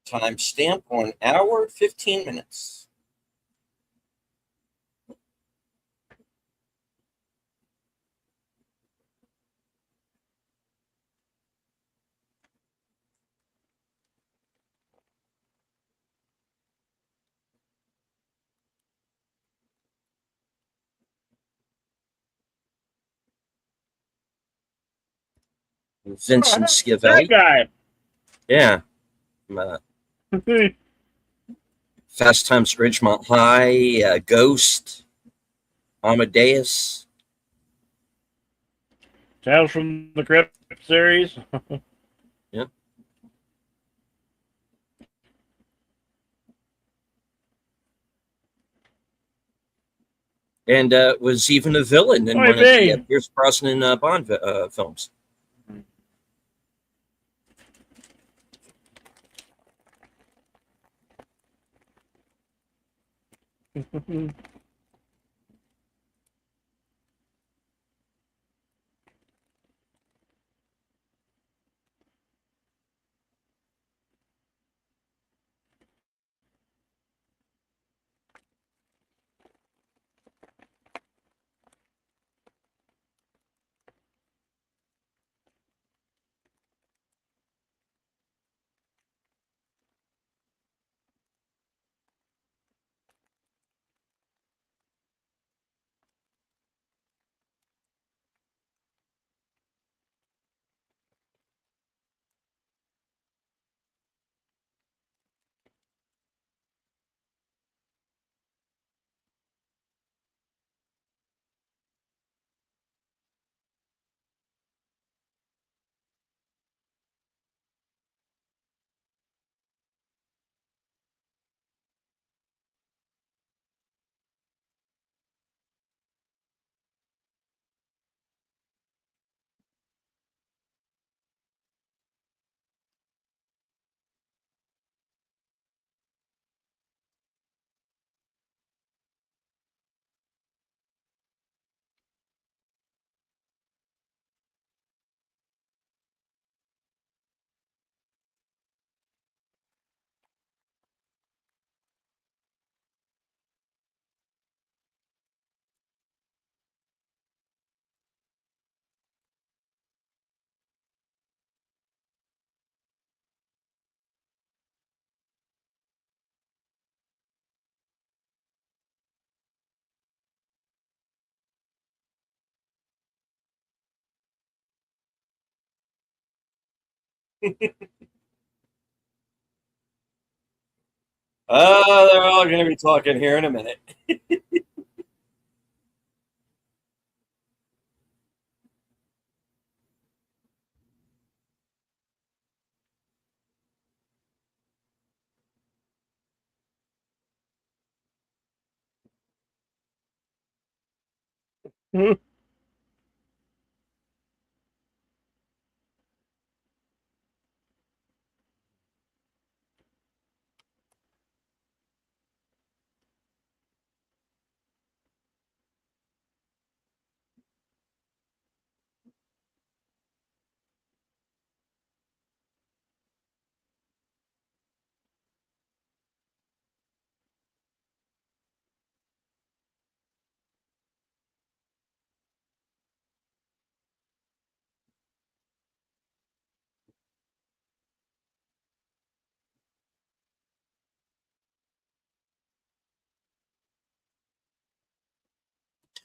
B: Time stamp 1 hour, 15 minutes. Vincent
A: That
B: Schiavelli.
A: guy.
B: Yeah. Fast Times at Ridgemont High, Ghost, Amadeus.
A: Tales from the Crypt series.
B: Yep. And was even a villain in one of the Pierce Brosnan Bond films. They're all going to be talking here in a minute.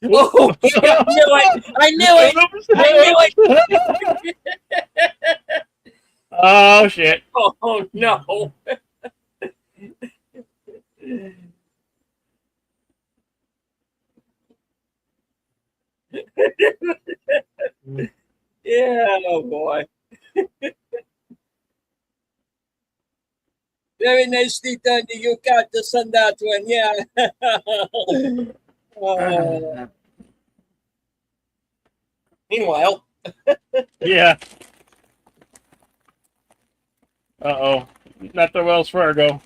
B: Oh, I knew it! I knew it! I knew it!
A: Oh shit!
B: Oh no! Yeah, oh boy. Very nicely done. You got this on that one. Yeah. Uh, meanwhile,
A: Yeah. Uh-oh. Not the Wells Fargo.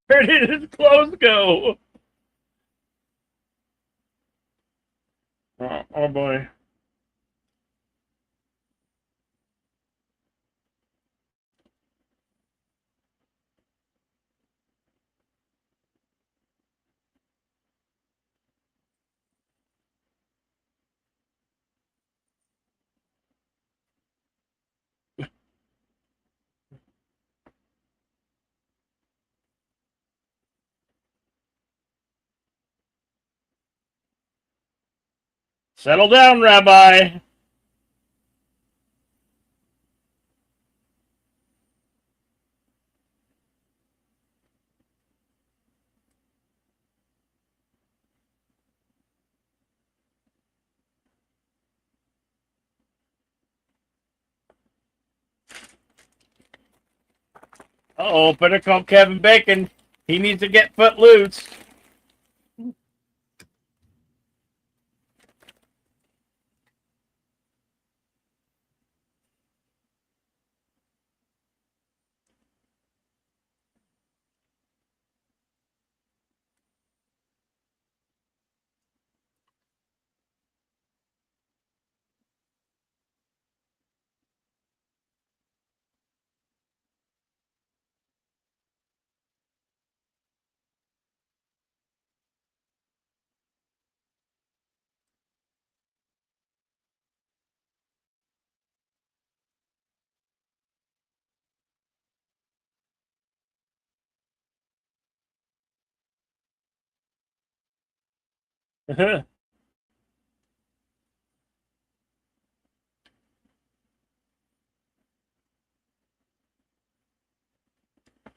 A: Where did his clothes go? Oh boy. Settle down, Rabbi. Uh-oh, better call Kevin Bacon. He needs to get foot loose.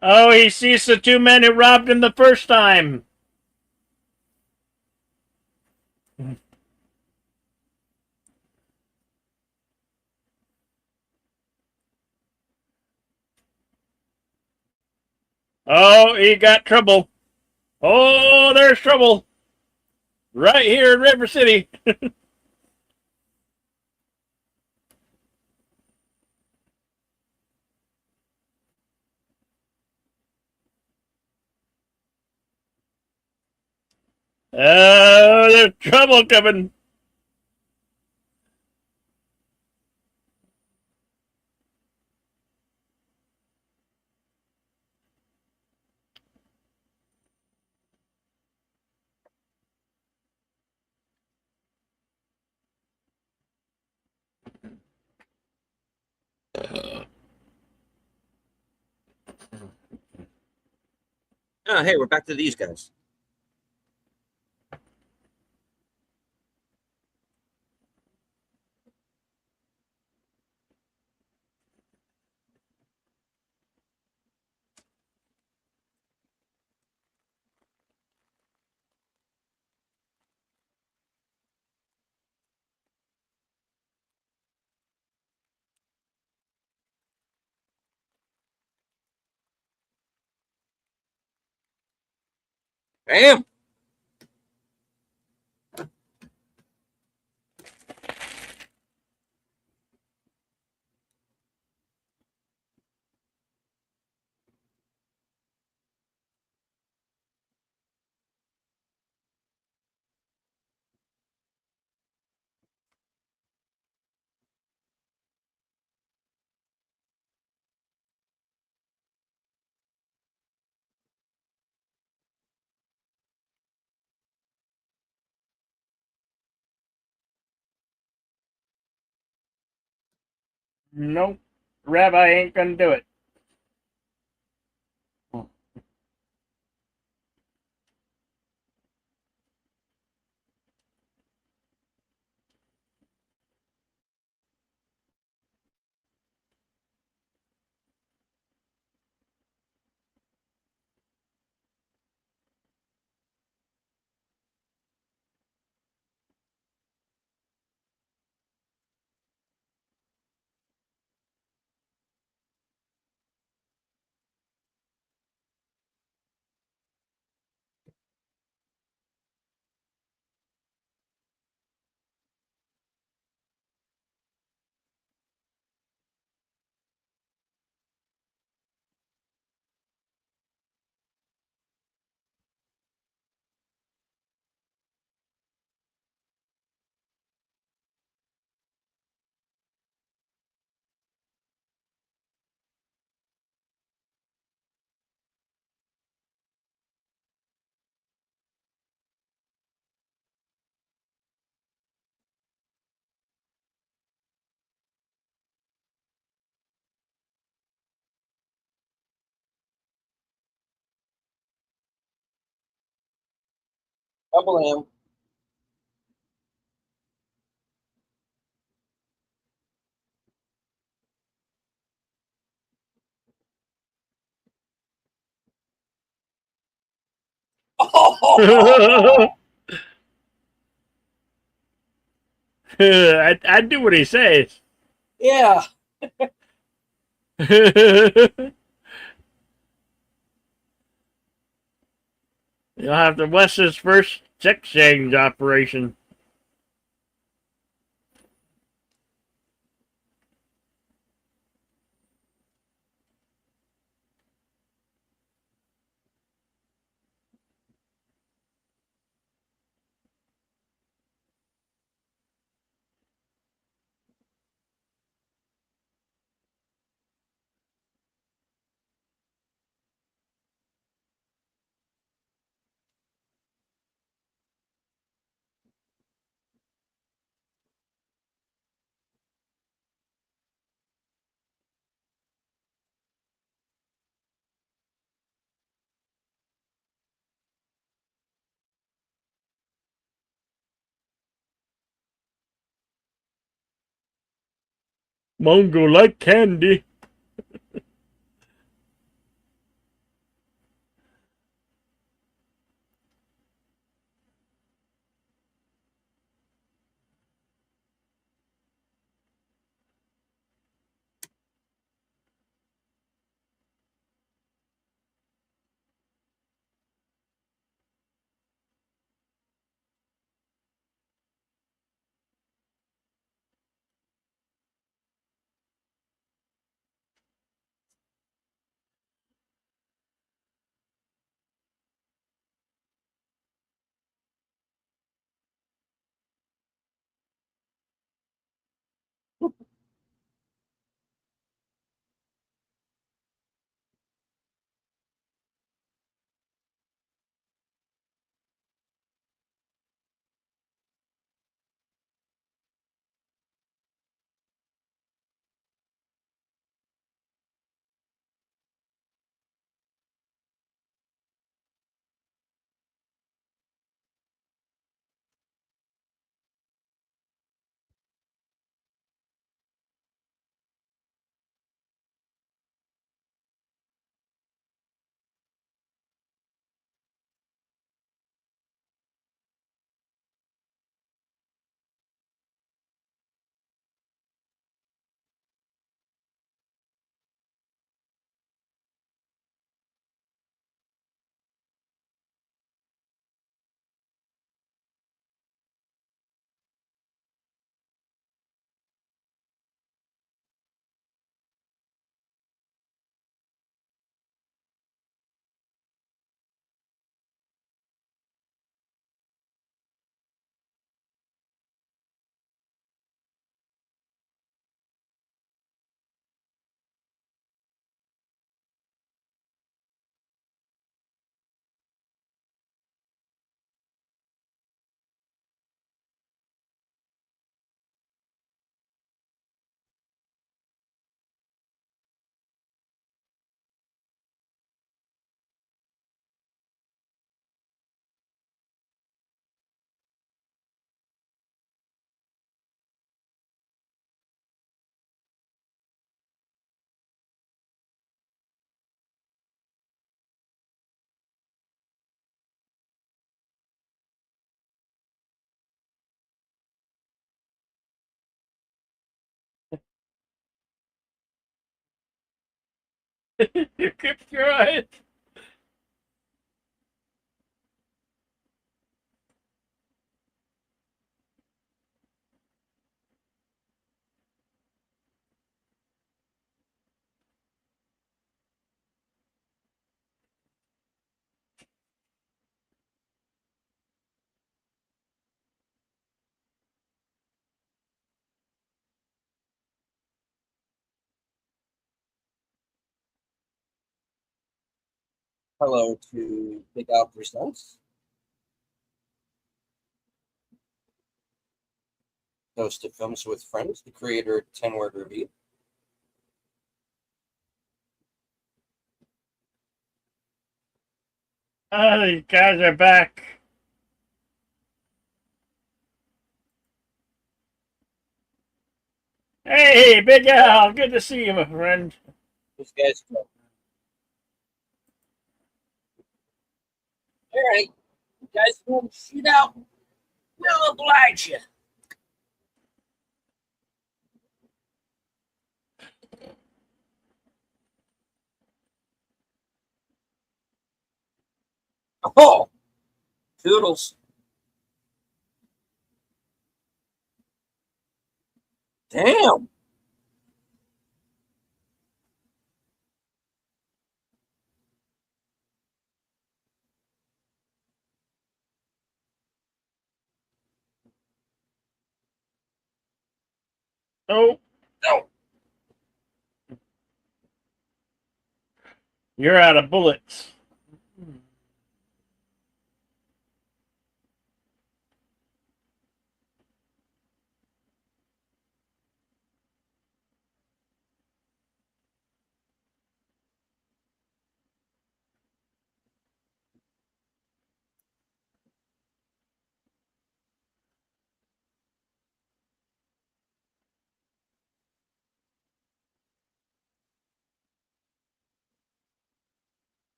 A: Oh, he sees the two men who robbed him the first time. Oh, he got trouble. Oh, there's trouble. Right here in River City. There's trouble coming.
B: Oh, hey, we're back to these guys. Bam!
A: Nope. Rabbi ain't gonna do it.
B: Double M. Oh,
A: I do what he says.
B: yeah.
A: You'll have to Wes's first sex change operation. Mongo like candy. You keep your eyes.
B: Hello to Big Al Presents, host of Films with Friends, the creator of 10 Word Review.
A: Oh, these guys are back. Hey, Big Al, good to see you, my friend.
B: These guys go, all right, you guys want to shoot out? We'll oblige you. Oh, toodles. Damn.
A: Oh,
B: No.
A: you're out of bullets.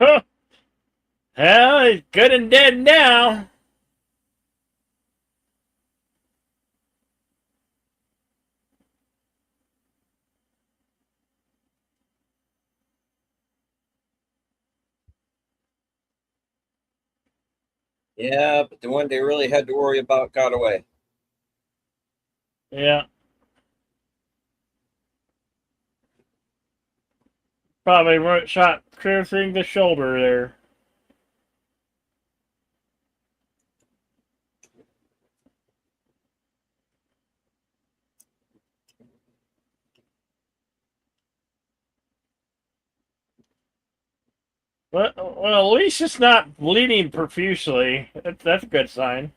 A: Huh. Well, he's good and dead now.
B: Yeah, but the one they really had to worry about got away.
A: Yeah, probably shot piercing the shoulder there. Well, at least it's not bleeding profusely. That's a good sign.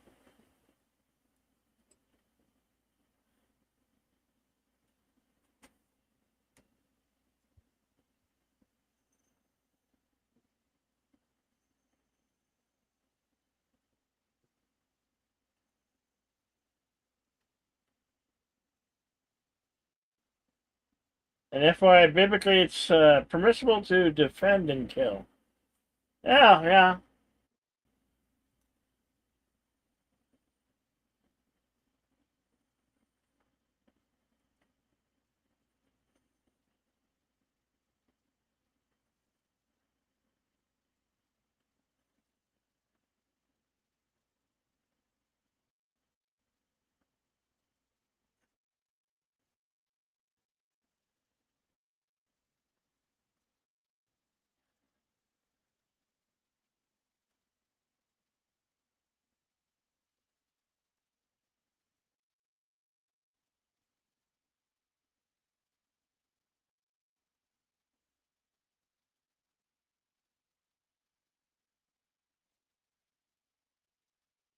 A: And FYI, biblically, it's permissible to defend and kill. Yeah, yeah,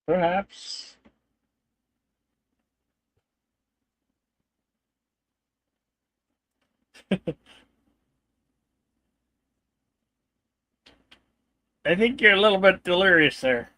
A: perhaps. I think you're a little bit delirious there.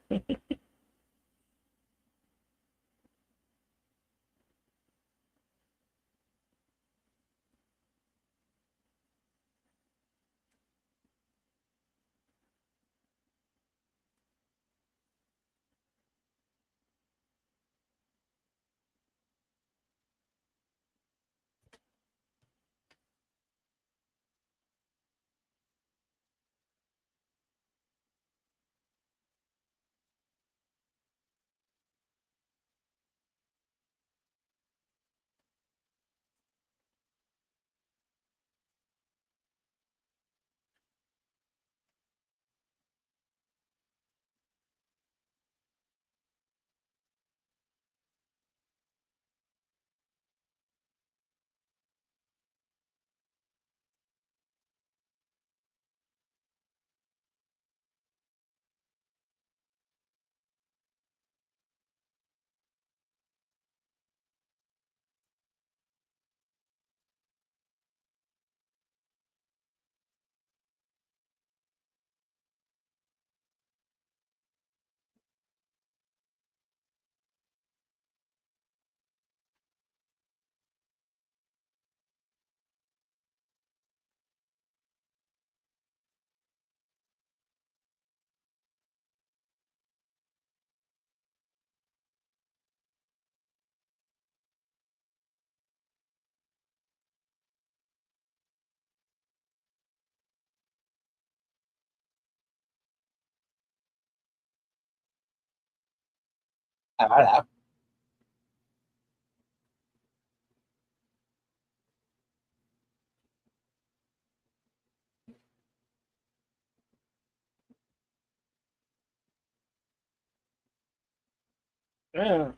A: Yeah.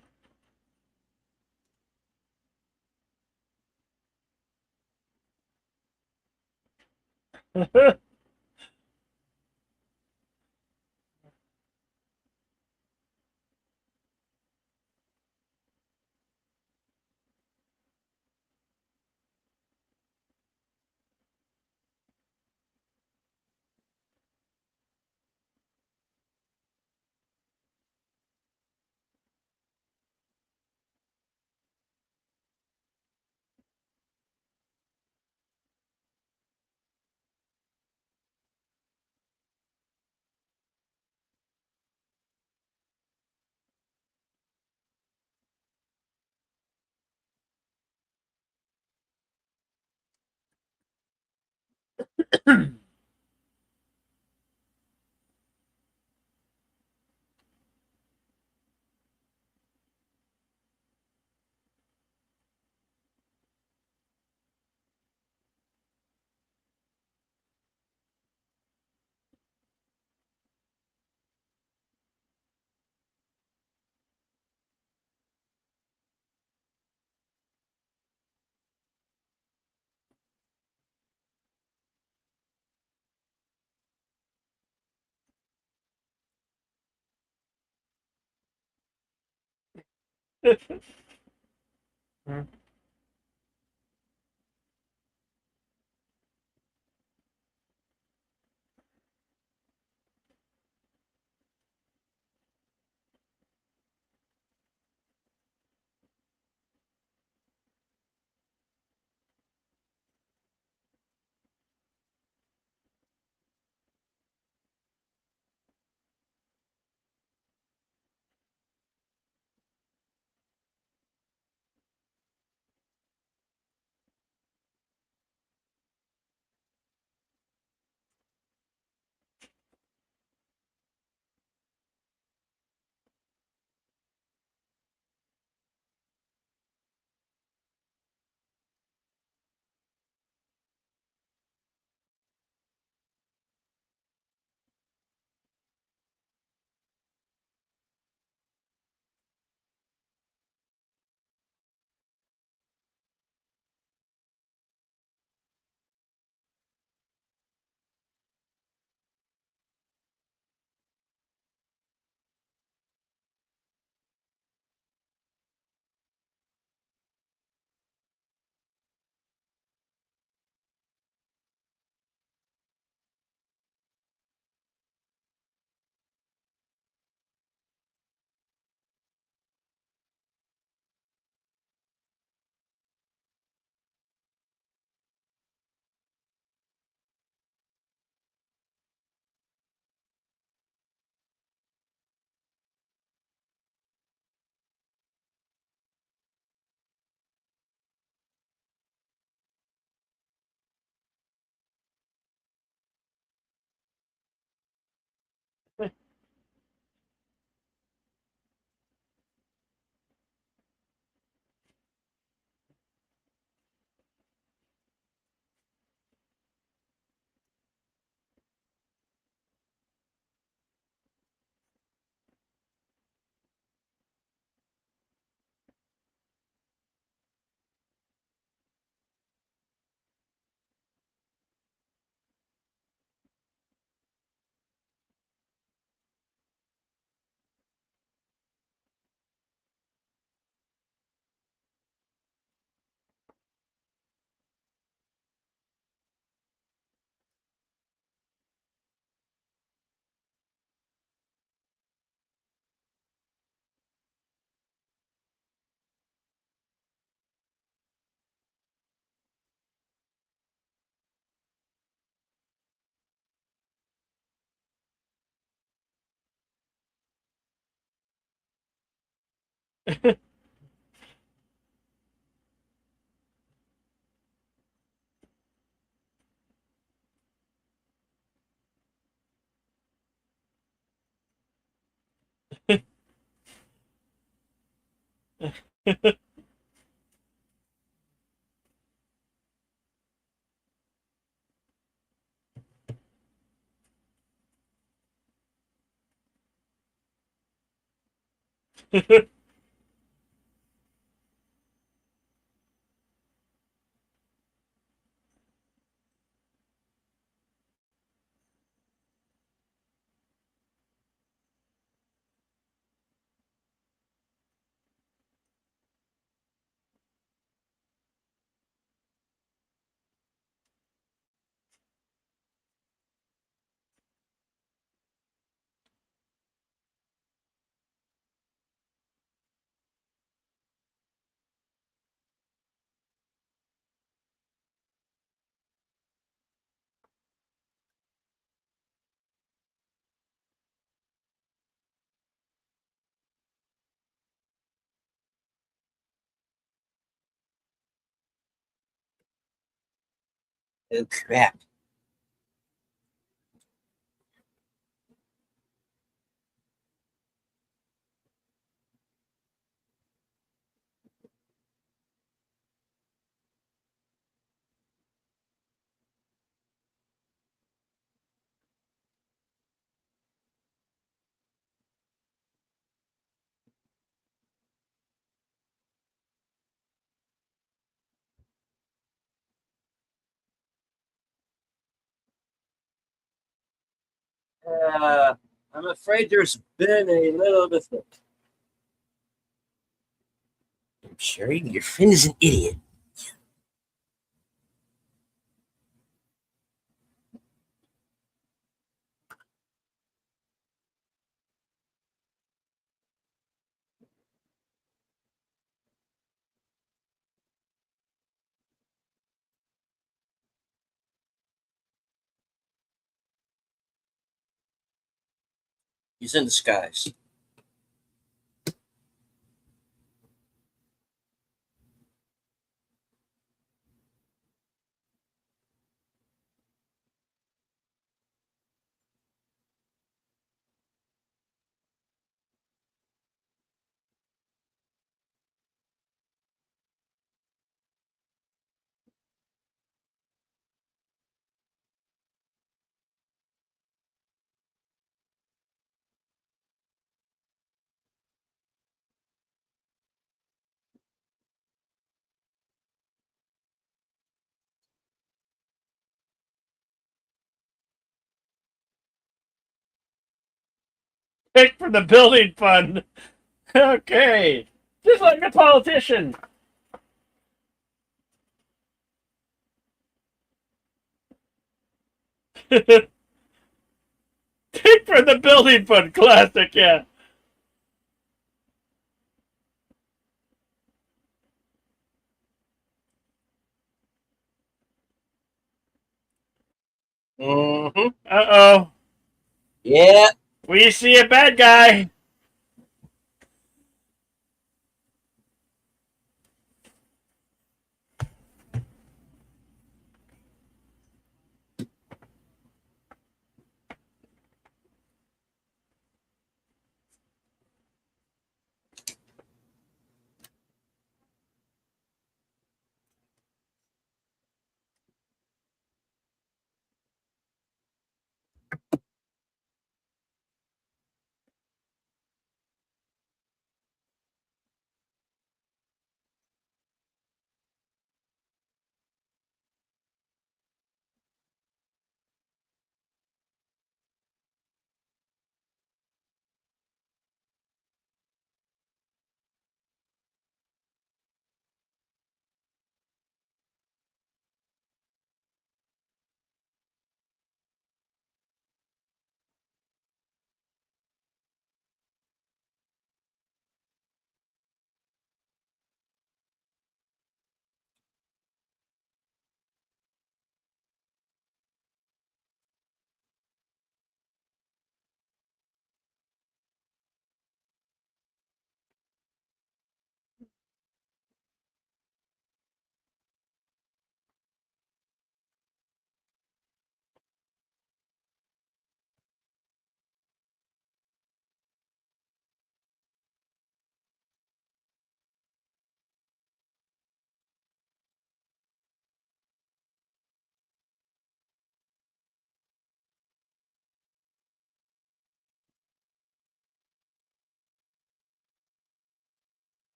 B: Oh, crap. Uh, I'm afraid there's been a little bit. Sherry, your friend is an idiot. He's in disguise.
A: Pick for the building fund. Okay. Just like a politician. Pick for the building fund. Classic, yeah.
B: Mm-hmm.
A: Uh oh.
B: Yeah.
A: We see a bad guy.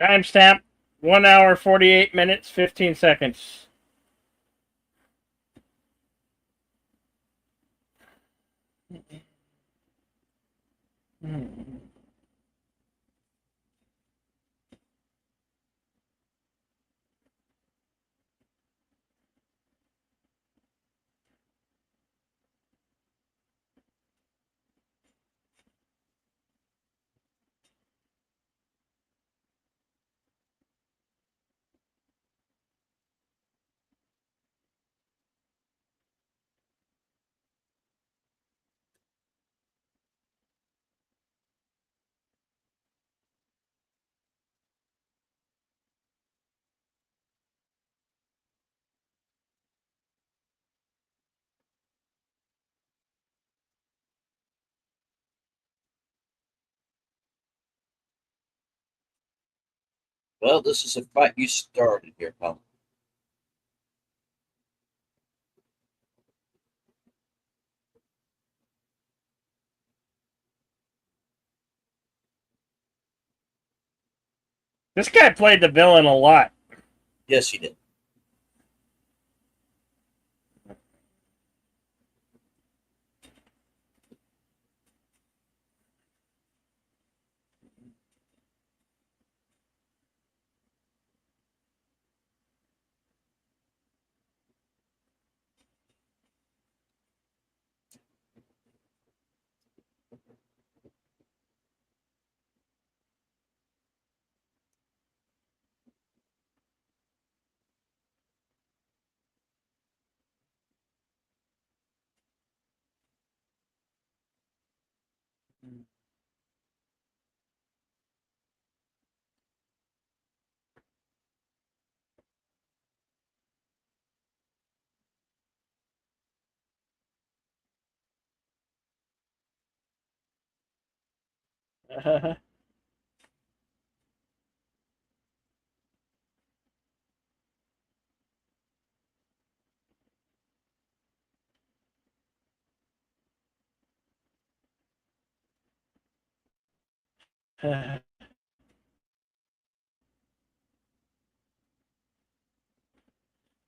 A: Timestamp 1 hour 48 minutes 15 seconds.
B: Well, this is a fight you started here, pal.
A: This guy played the villain a lot.
B: Yes, he did.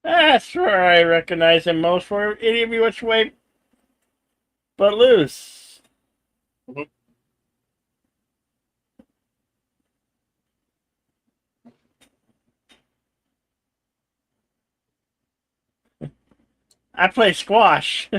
A: That's where I recognize him most for any of you which way but loose.
B: Mhm.
A: I play squash.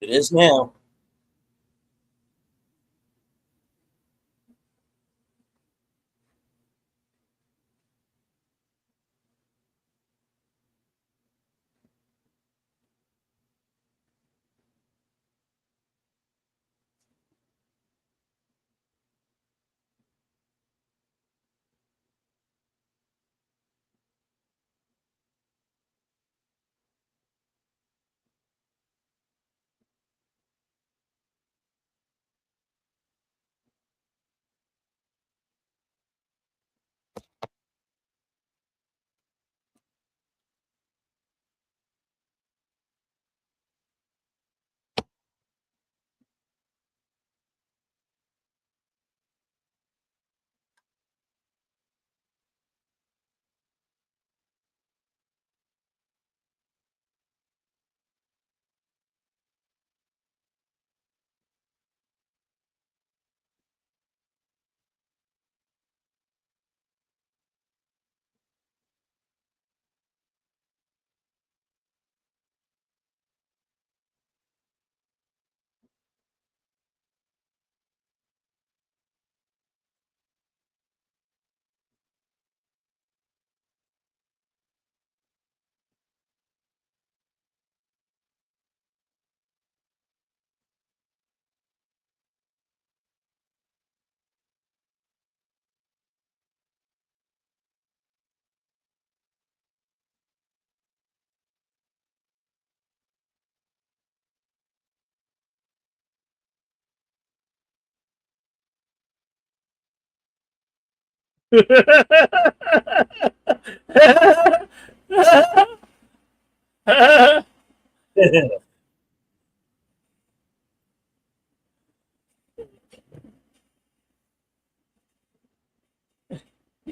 B: It is now.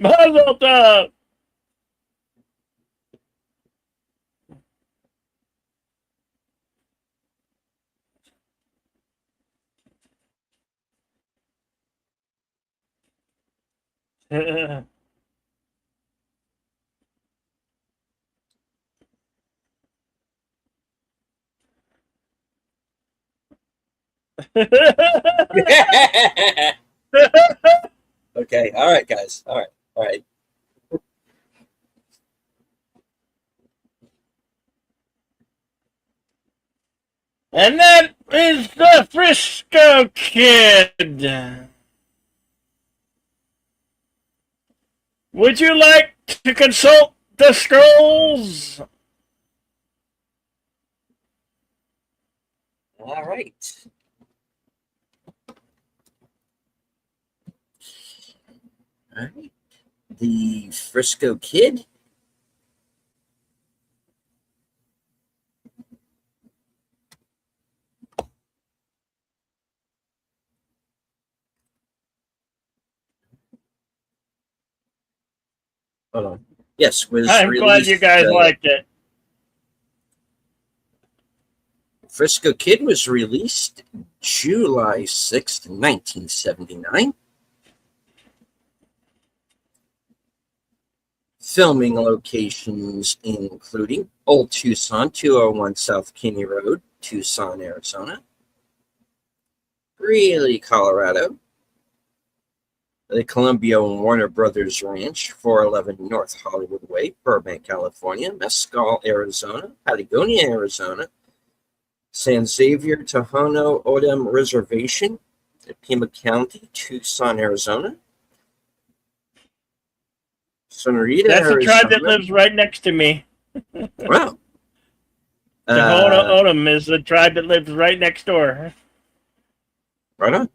A: Mazel tov.
B: Okay. All right, guys. All right. All right.
A: And that is the Frisco Kid. Would you like to consult the scrolls?
B: All right. All right. The Frisco Kid. Hold on. Yes, was
A: I'm glad you
B: released.
A: guys liked it.
B: Frisco Kid was released July 6th, 1979. Filming locations including Old Tucson, 201 South Kinney Road, Tucson, Arizona, Greeley, Colorado, the Columbia and Warner Brothers Ranch, 411 North Hollywood Way, Burbank, California, Mescal, Arizona, Patagonia, Arizona, San Xavier Tohono O'odham Reservation, Pima County, Tucson, Arizona, Sonorita,
A: That's a tribe that
B: Arizona.
A: lives right next to me.
B: Wow.
A: Tohono O'odham is the tribe that lives right next door.
B: Right on.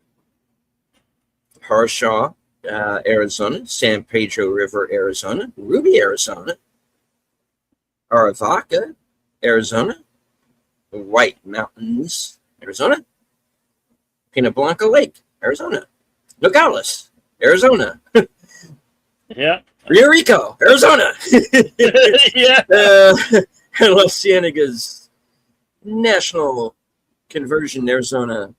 B: Harshaw, Arizona, San Pedro River, Arizona, Ruby, Arizona, Aravaca, Arizona, White Mountains, Arizona, Pina Blanca Lake, Arizona, Nogales, Arizona,
A: Yeah.
B: Rio Rico, Arizona,
A: Yeah.
B: Los Cienegos National Conversion, Arizona.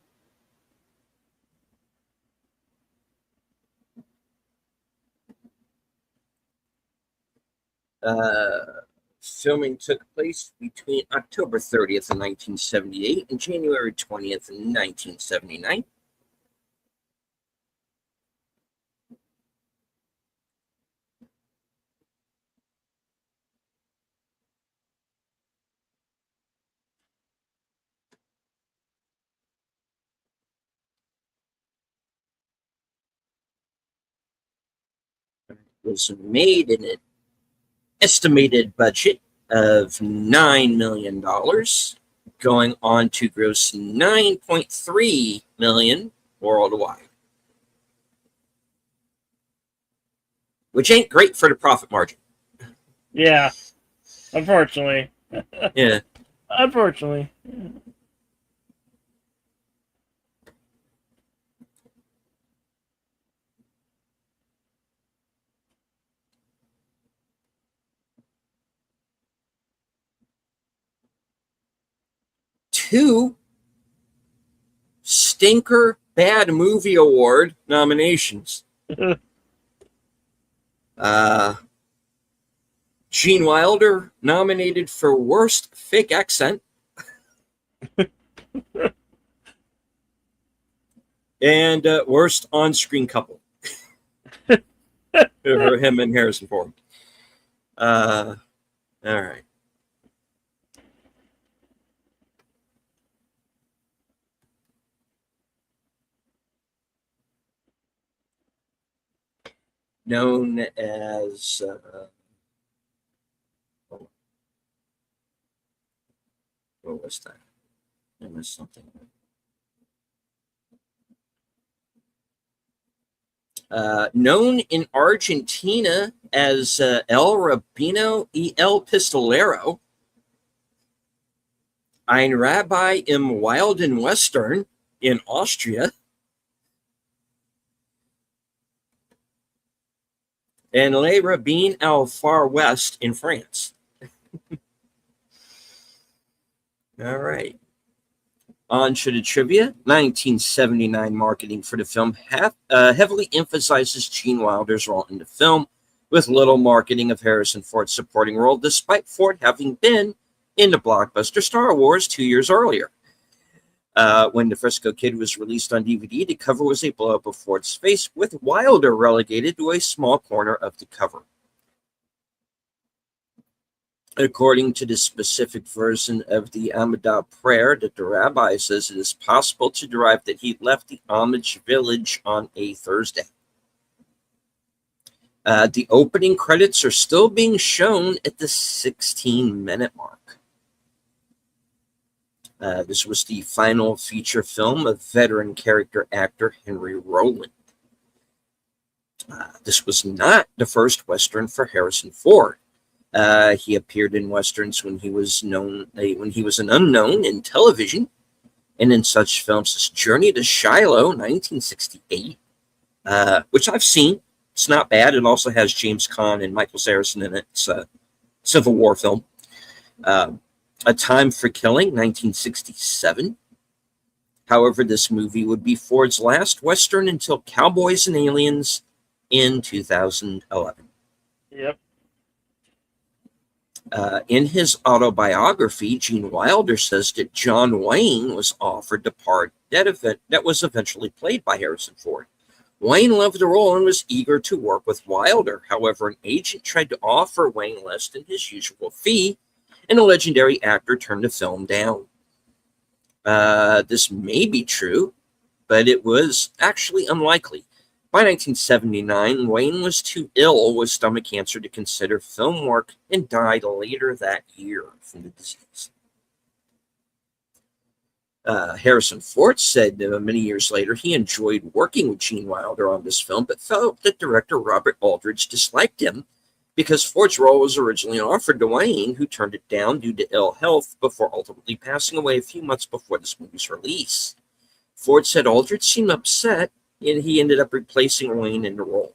B: Filming took place between October 30th of 1978 and January 20th of 1979. It was made in an estimated budget of $9 million, going on to gross $9.3 million worldwide, which ain't great for the profit margin.
A: Yeah, unfortunately.
B: Yeah.
A: Unfortunately.
B: Two Stinker Bad Movie Award nominations. Gene Wilder nominated for Worst Fake Accent. And Worst On-Screen Couple. For him and Harrison Ford. All right. Known as what was that? I missed something. Known in Argentina as El Rabino y El Pistolero, Ein Rabbi im Wilden Western in Austria, and Le Rabbin al Far West in France. All right. On to the trivia. 1979 marketing for the film heavily emphasizes Gene Wilder's role in the film, with little marketing of Harrison Ford's supporting role, despite Ford having been in the blockbuster Star Wars 2 years earlier. When the Frisco Kid was released on DVD, the cover was a blow-up of Ford's face, with Wilder relegated to a small corner of the cover. According to the specific version of the Amidah prayer that the rabbi says, it is possible to derive that he left the Amish village on a Thursday. The opening credits are still being shown at the 16-minute mark. This was the final feature film of veteran character actor Henry Rollin. This was not the first Western for Harrison Ford. He appeared in westerns when he was an unknown in television, and in such films as Journey to Shiloh, 1968, which I've seen. It's not bad. It also has James Caan and Michael Saracen in it. It's a Civil War film. A Time for Killing, 1967. However, this movie would be Ford's last Western until Cowboys and Aliens in 2011.
A: Yep.
B: In his autobiography, Gene Wilder says that John Wayne was offered the part that was eventually played by Harrison Ford. Wayne loved the role and was eager to work with Wilder. However, an agent tried to offer Wayne less than his usual fee, and the legendary actor turned the film down. This may be true, but it was actually unlikely. By 1979, Wayne was too ill with stomach cancer to consider film work and died later that year from the disease. Harrison Ford said many years later he enjoyed working with Gene Wilder on this film, but felt that director Robert Aldrich disliked him because Ford's role was originally offered to Wayne, who turned it down due to ill health before ultimately passing away a few months before this movie's release. Ford said Aldrich seemed upset, and he ended up replacing Wayne in the role.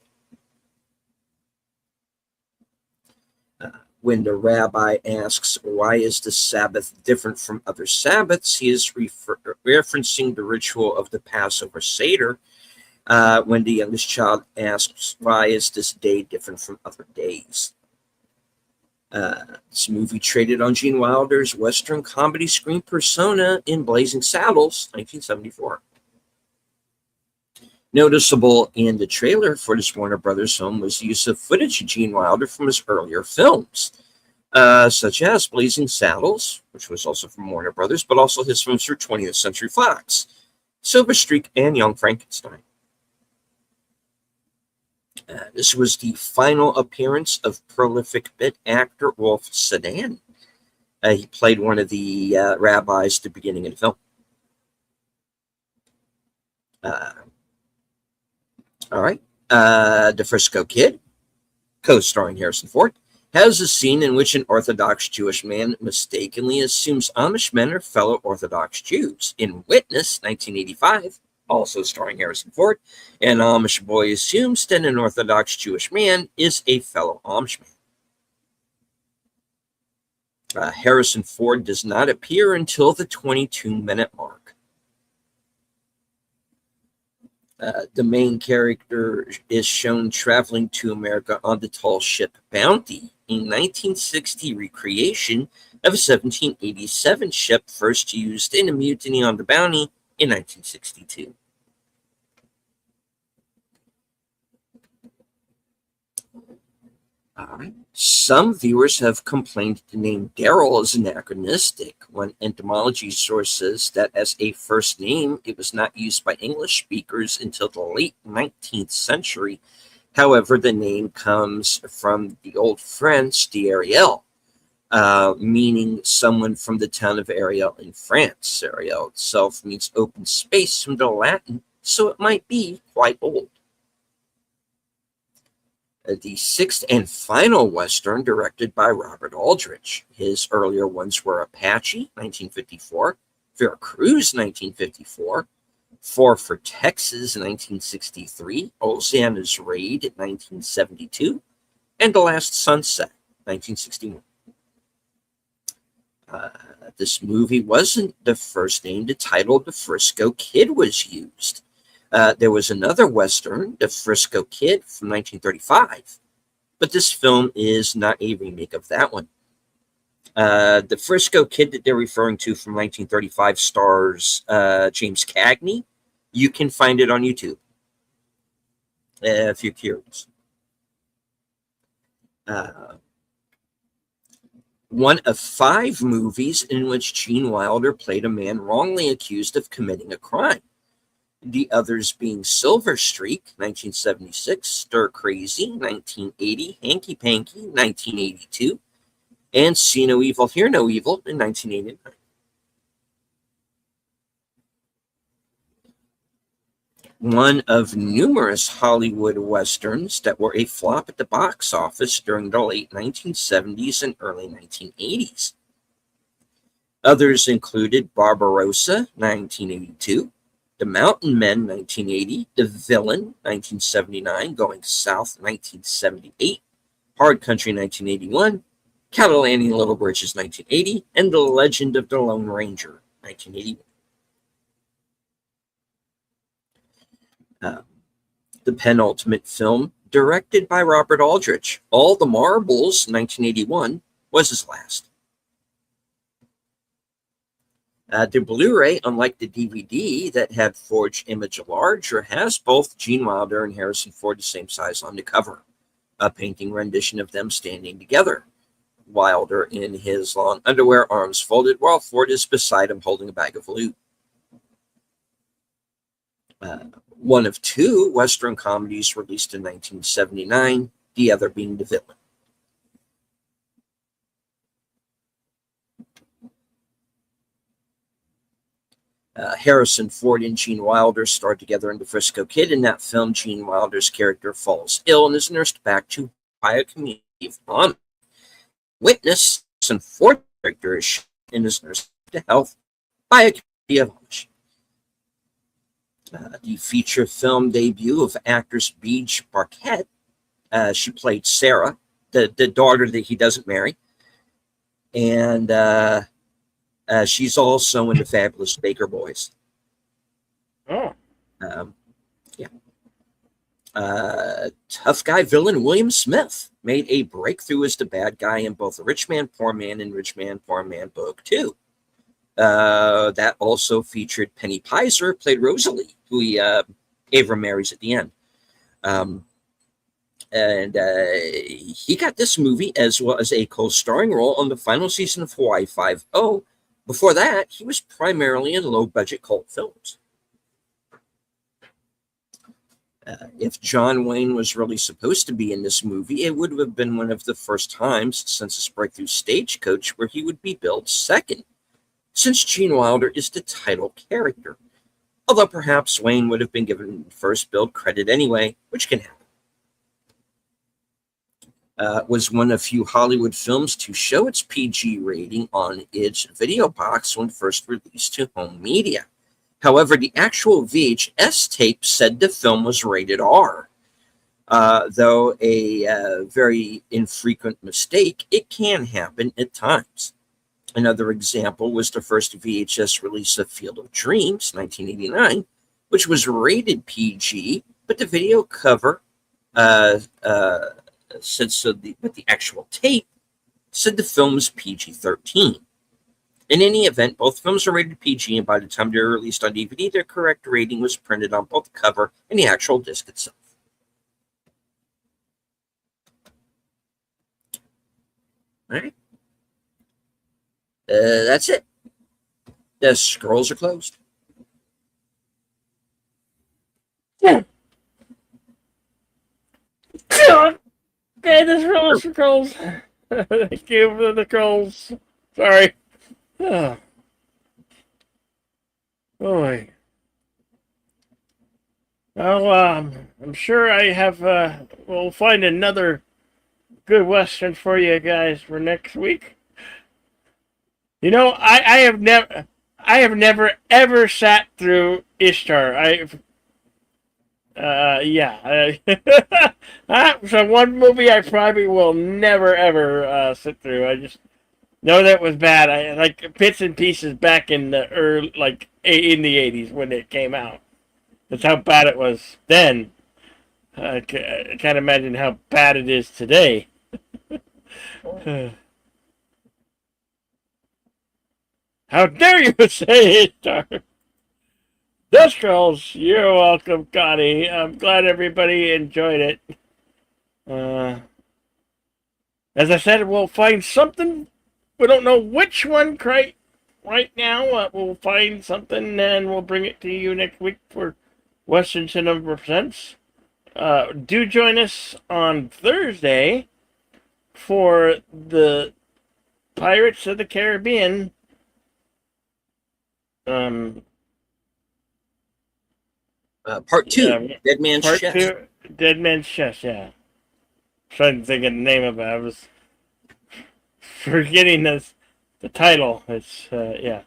B: When the rabbi asks, why is the Sabbath different from other Sabbaths, he is referencing the ritual of the Passover Seder. When the youngest child asks, why is this day different from other days? This movie traded on Gene Wilder's Western comedy screen persona in Blazing Saddles, 1974. Noticeable in the trailer for this Warner Brothers film was the use of footage of Gene Wilder from his earlier films, such as Blazing Saddles, which was also from Warner Brothers, but also his films for 20th Century Fox, Silver Streak, and Young Frankenstein. This was the final appearance of prolific bit actor Wolf Sedan. He played one of the rabbis at the beginning of the film. All right. The Frisco Kid, co-starring Harrison Ford, has a scene in which an Orthodox Jewish man mistakenly assumes Amish men are fellow Orthodox Jews. In Witness, 1985, also starring Harrison Ford, an Amish boy assumes that an Orthodox Jewish man is a fellow Amish man. Harrison Ford does not appear until the 22-minute mark. The main character is shown traveling to America on the tall ship Bounty, a 1960 recreation of a 1787 ship first used in a mutiny on the Bounty in 1962. Some viewers have complained the name Daryl is anachronistic. One entomology source says that as a first name, it was not used by English speakers until the late 19th century. However, the name comes from the Old French d'Ariel, meaning someone from the town of Ariel in France. Ariel itself means open space from the Latin, so it might be quite old. The sixth and final Western, directed by Robert Aldrich. His earlier ones were Apache, 1954, Veracruz, 1954, Four for Texas, 1963, Oceana's Raid, 1972, and The Last Sunset, 1961. This movie wasn't the first name the title The Frisco Kid was used. There was another Western, The Frisco Kid, from 1935, but this film is not a remake of that one. The Frisco Kid that they're referring to from 1935 stars James Cagney. You can find it on YouTube if you're curious. One of 5 movies in which Gene Wilder played a man wrongly accused of committing a crime. The others being Silver Streak, 1976, Stir Crazy, 1980, Hanky Panky, 1982, and See No Evil, Hear No Evil in 1989. One of numerous Hollywood Westerns that were a flop at the box office during the late 1970s and early 1980s. Others included Barbarossa, 1982, The Mountain Men, 1980, The Villain, 1979, Going South, 1978, Hard Country, 1981, Catalani and Little Bridges, 1980, and The Legend of the Lone Ranger, 1981. The penultimate film, directed by Robert Aldrich, All the Marbles, 1981, was his last. The Blu-ray, unlike the DVD that had Forged Image larger, has both Gene Wilder and Harrison Ford the same size on the cover, a painting rendition of them standing together. Wilder in his long underwear, arms folded, while Ford is beside him holding a bag of loot. One of 2 Western comedies released in 1979, the other being The Villain. Harrison Ford and Gene Wilder starred together in The Frisco Kid. In that film, Gene Wilder's character falls ill and is nursed back to by a community of Amish. Witness, Harrison Ford's character is shot and is nursed to health by a community of Amish. The feature film debut of actress Beej Barkett. She played Sarah, the daughter that he doesn't marry. And she's also in The Fabulous Baker Boys.
A: Oh.
B: Yeah. Tough guy villain William Smith made a breakthrough as the bad guy in both the Rich Man, Poor Man and Rich Man, Poor Man Book 2. That also featured Penny Pizer, played Rosalie, who Ava marries at the end. And he got this movie as well as a co-starring role on the final season of Hawaii Five-0. Before that, he was primarily in low-budget cult films. If John Wayne was really supposed to be in this movie, it would have been one of the first times since his breakthrough Stagecoach where he would be billed second, since Gene Wilder is the title character. Although perhaps Wayne would have been given first billed credit anyway, which can happen. Was one of few Hollywood films to show its PG rating on its video box when first released to home media. However, the actual VHS tape said the film was rated R. Though a very infrequent mistake, it can happen at times. Another example was the first VHS release of Field of Dreams, 1989, which was rated PG, but the video cover said so. But the actual tape said the film was PG-13. In any event, both films are rated PG, and by the time they were released on DVD, their correct rating was printed on both the cover and the actual disc itself. All right. That's it. The scrolls are closed.
A: Yeah. Okay, this roll for scrolls. Thank you for the scrolls. Sorry. Oh. Boy. Well, I'm sure I have, we'll find another good Western for you guys for next week. You know, I have never ever sat through Ishtar. So one movie I probably will never ever sit through. I just know that was bad. I like bits and pieces back in the early, like in the 80s when it came out. That's how bad it was then. I can't imagine how bad it is today. How dare you say it, The Scrolls. You're welcome, Connie. I'm glad everybody enjoyed it. As I said, we'll find something. We don't know which one right now. We'll find something and we'll bring it to you next week for Western Cinema Presents. Do join us on Thursday for the Pirates of the Caribbean.
B: Part 2, Dead Man's
A: Part
B: Chest.
A: 2, Dead Man's Chest, yeah. Trying to think of the name of it. I was forgetting the title. It's, yeah.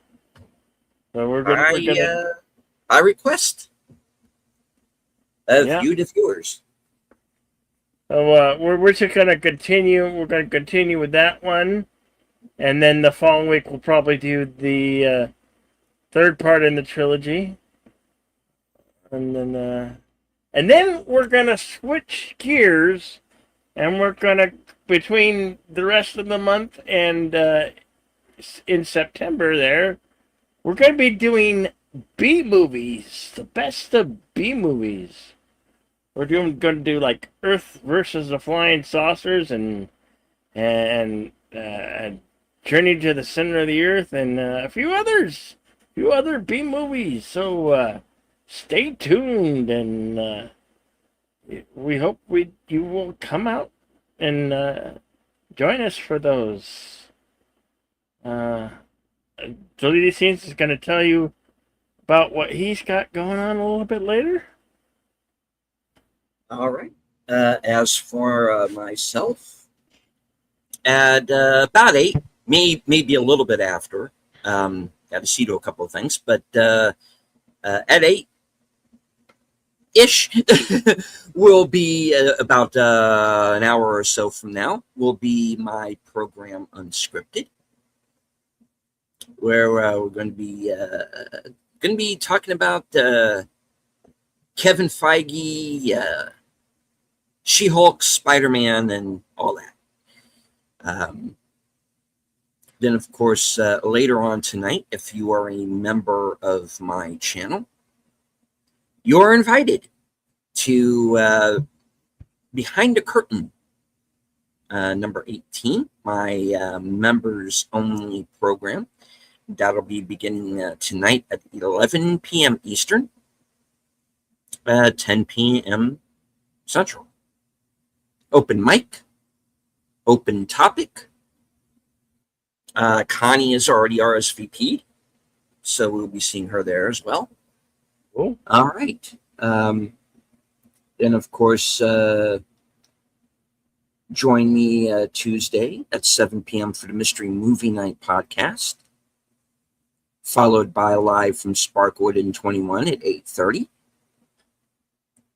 A: So we're gonna
B: I request you, the viewers.
A: So we're just gonna continue. We're gonna continue with that one, and then the following week we'll probably do the third part in the trilogy, and then we're gonna switch gears, and we're gonna between the rest of the month and in September there, we're gonna be doing B movies, the best of B movies. We're going to do like Earth versus the Flying Saucers and Journey to the Center of the Earth and a few other B movies. So stay tuned, and we hope you will come out and join us for those. Deleted Scenes is going to tell you about what he's got going on a little bit later.
B: All right. As for myself, at about 8, maybe a little bit after, got to see to a couple of things, but at 8-ish will be about an hour or so from now, will be my program Unscripted, where we're going to be talking about Kevin Feige, She-Hulk, Spider-Man, and all that. Then, of course, later on tonight, if you are a member of my channel, you're invited to Behind the Curtain, number 18, my members-only program. That'll be beginning tonight at 11 p.m. Eastern, 10 p.m. Central. Open mic, open topic. Connie is already RSVP'd, so we'll be seeing her there as well.
A: Cool.
B: All right. Then, of course, join me Tuesday at 7 p.m. for the Mystery Movie Night podcast, followed by Live from Sparkwood in 21 at 8:30.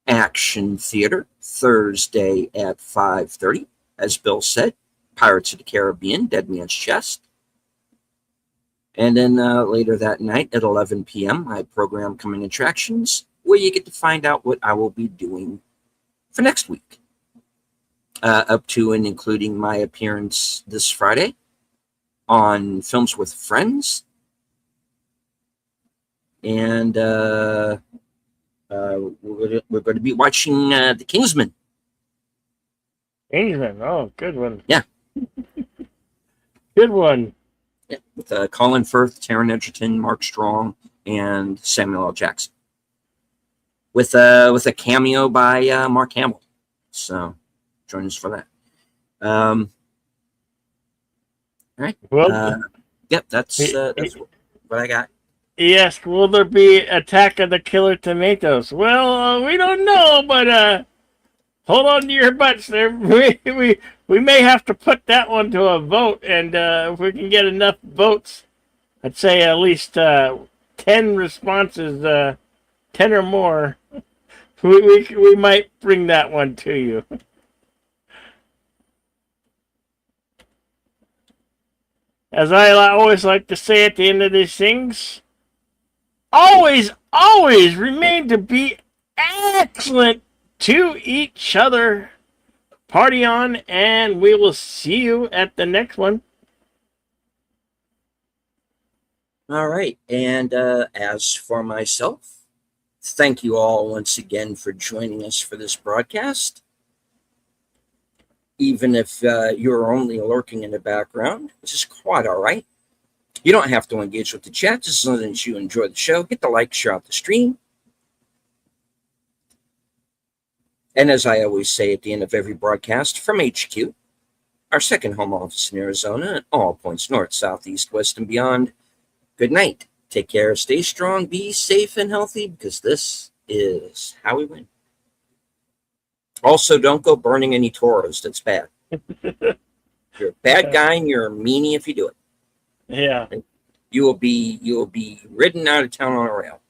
B: Action Theater, Thursday at 5:30. As Bill said, Pirates of the Caribbean, Dead Man's Chest. And then later that night at 11 p.m., my program Coming Attractions, where you get to find out what I will be doing for next week. Up to and including my appearance this Friday on Films with Friends. And we're going to be watching The Kingsman.
A: Kingsman, oh, good one.
B: Yeah.
A: Good one.
B: Yeah, with Colin Firth, Taron Egerton, Mark Strong, and Samuel L. Jackson. With a cameo by Mark Hamill. So join us for that. All right.
A: Well,
B: yep, that's what I got.
A: Yes, will there be Attack of the Killer Tomatoes? Well, we don't know, but hold on to your butts there. We may have to put that one to a vote, and if we can get enough votes, I'd say at least 10 responses, 10 or more, we might bring that one to you. As I always like to say at the end of these things, always remain to be excellent to each other. Party on, and we will see you at the next one.
B: All right. And as for myself, thank you all once again for joining us for this broadcast. Even if you're only lurking in the background, which is quite all right. You don't have to engage with the chat, just as long as you enjoy the show. Hit the like, share out the stream. And as I always say at the end of every broadcast, from HQ, our second home office in Arizona, and all points north, south, east, west, and beyond, good night. Take care, stay strong, be safe and healthy, because this is how we win. Also, don't go burning any toros. That's bad. You're a bad guy, and you're a meanie if you do it.
A: Yeah.
B: You will be ridden out of town on a rail.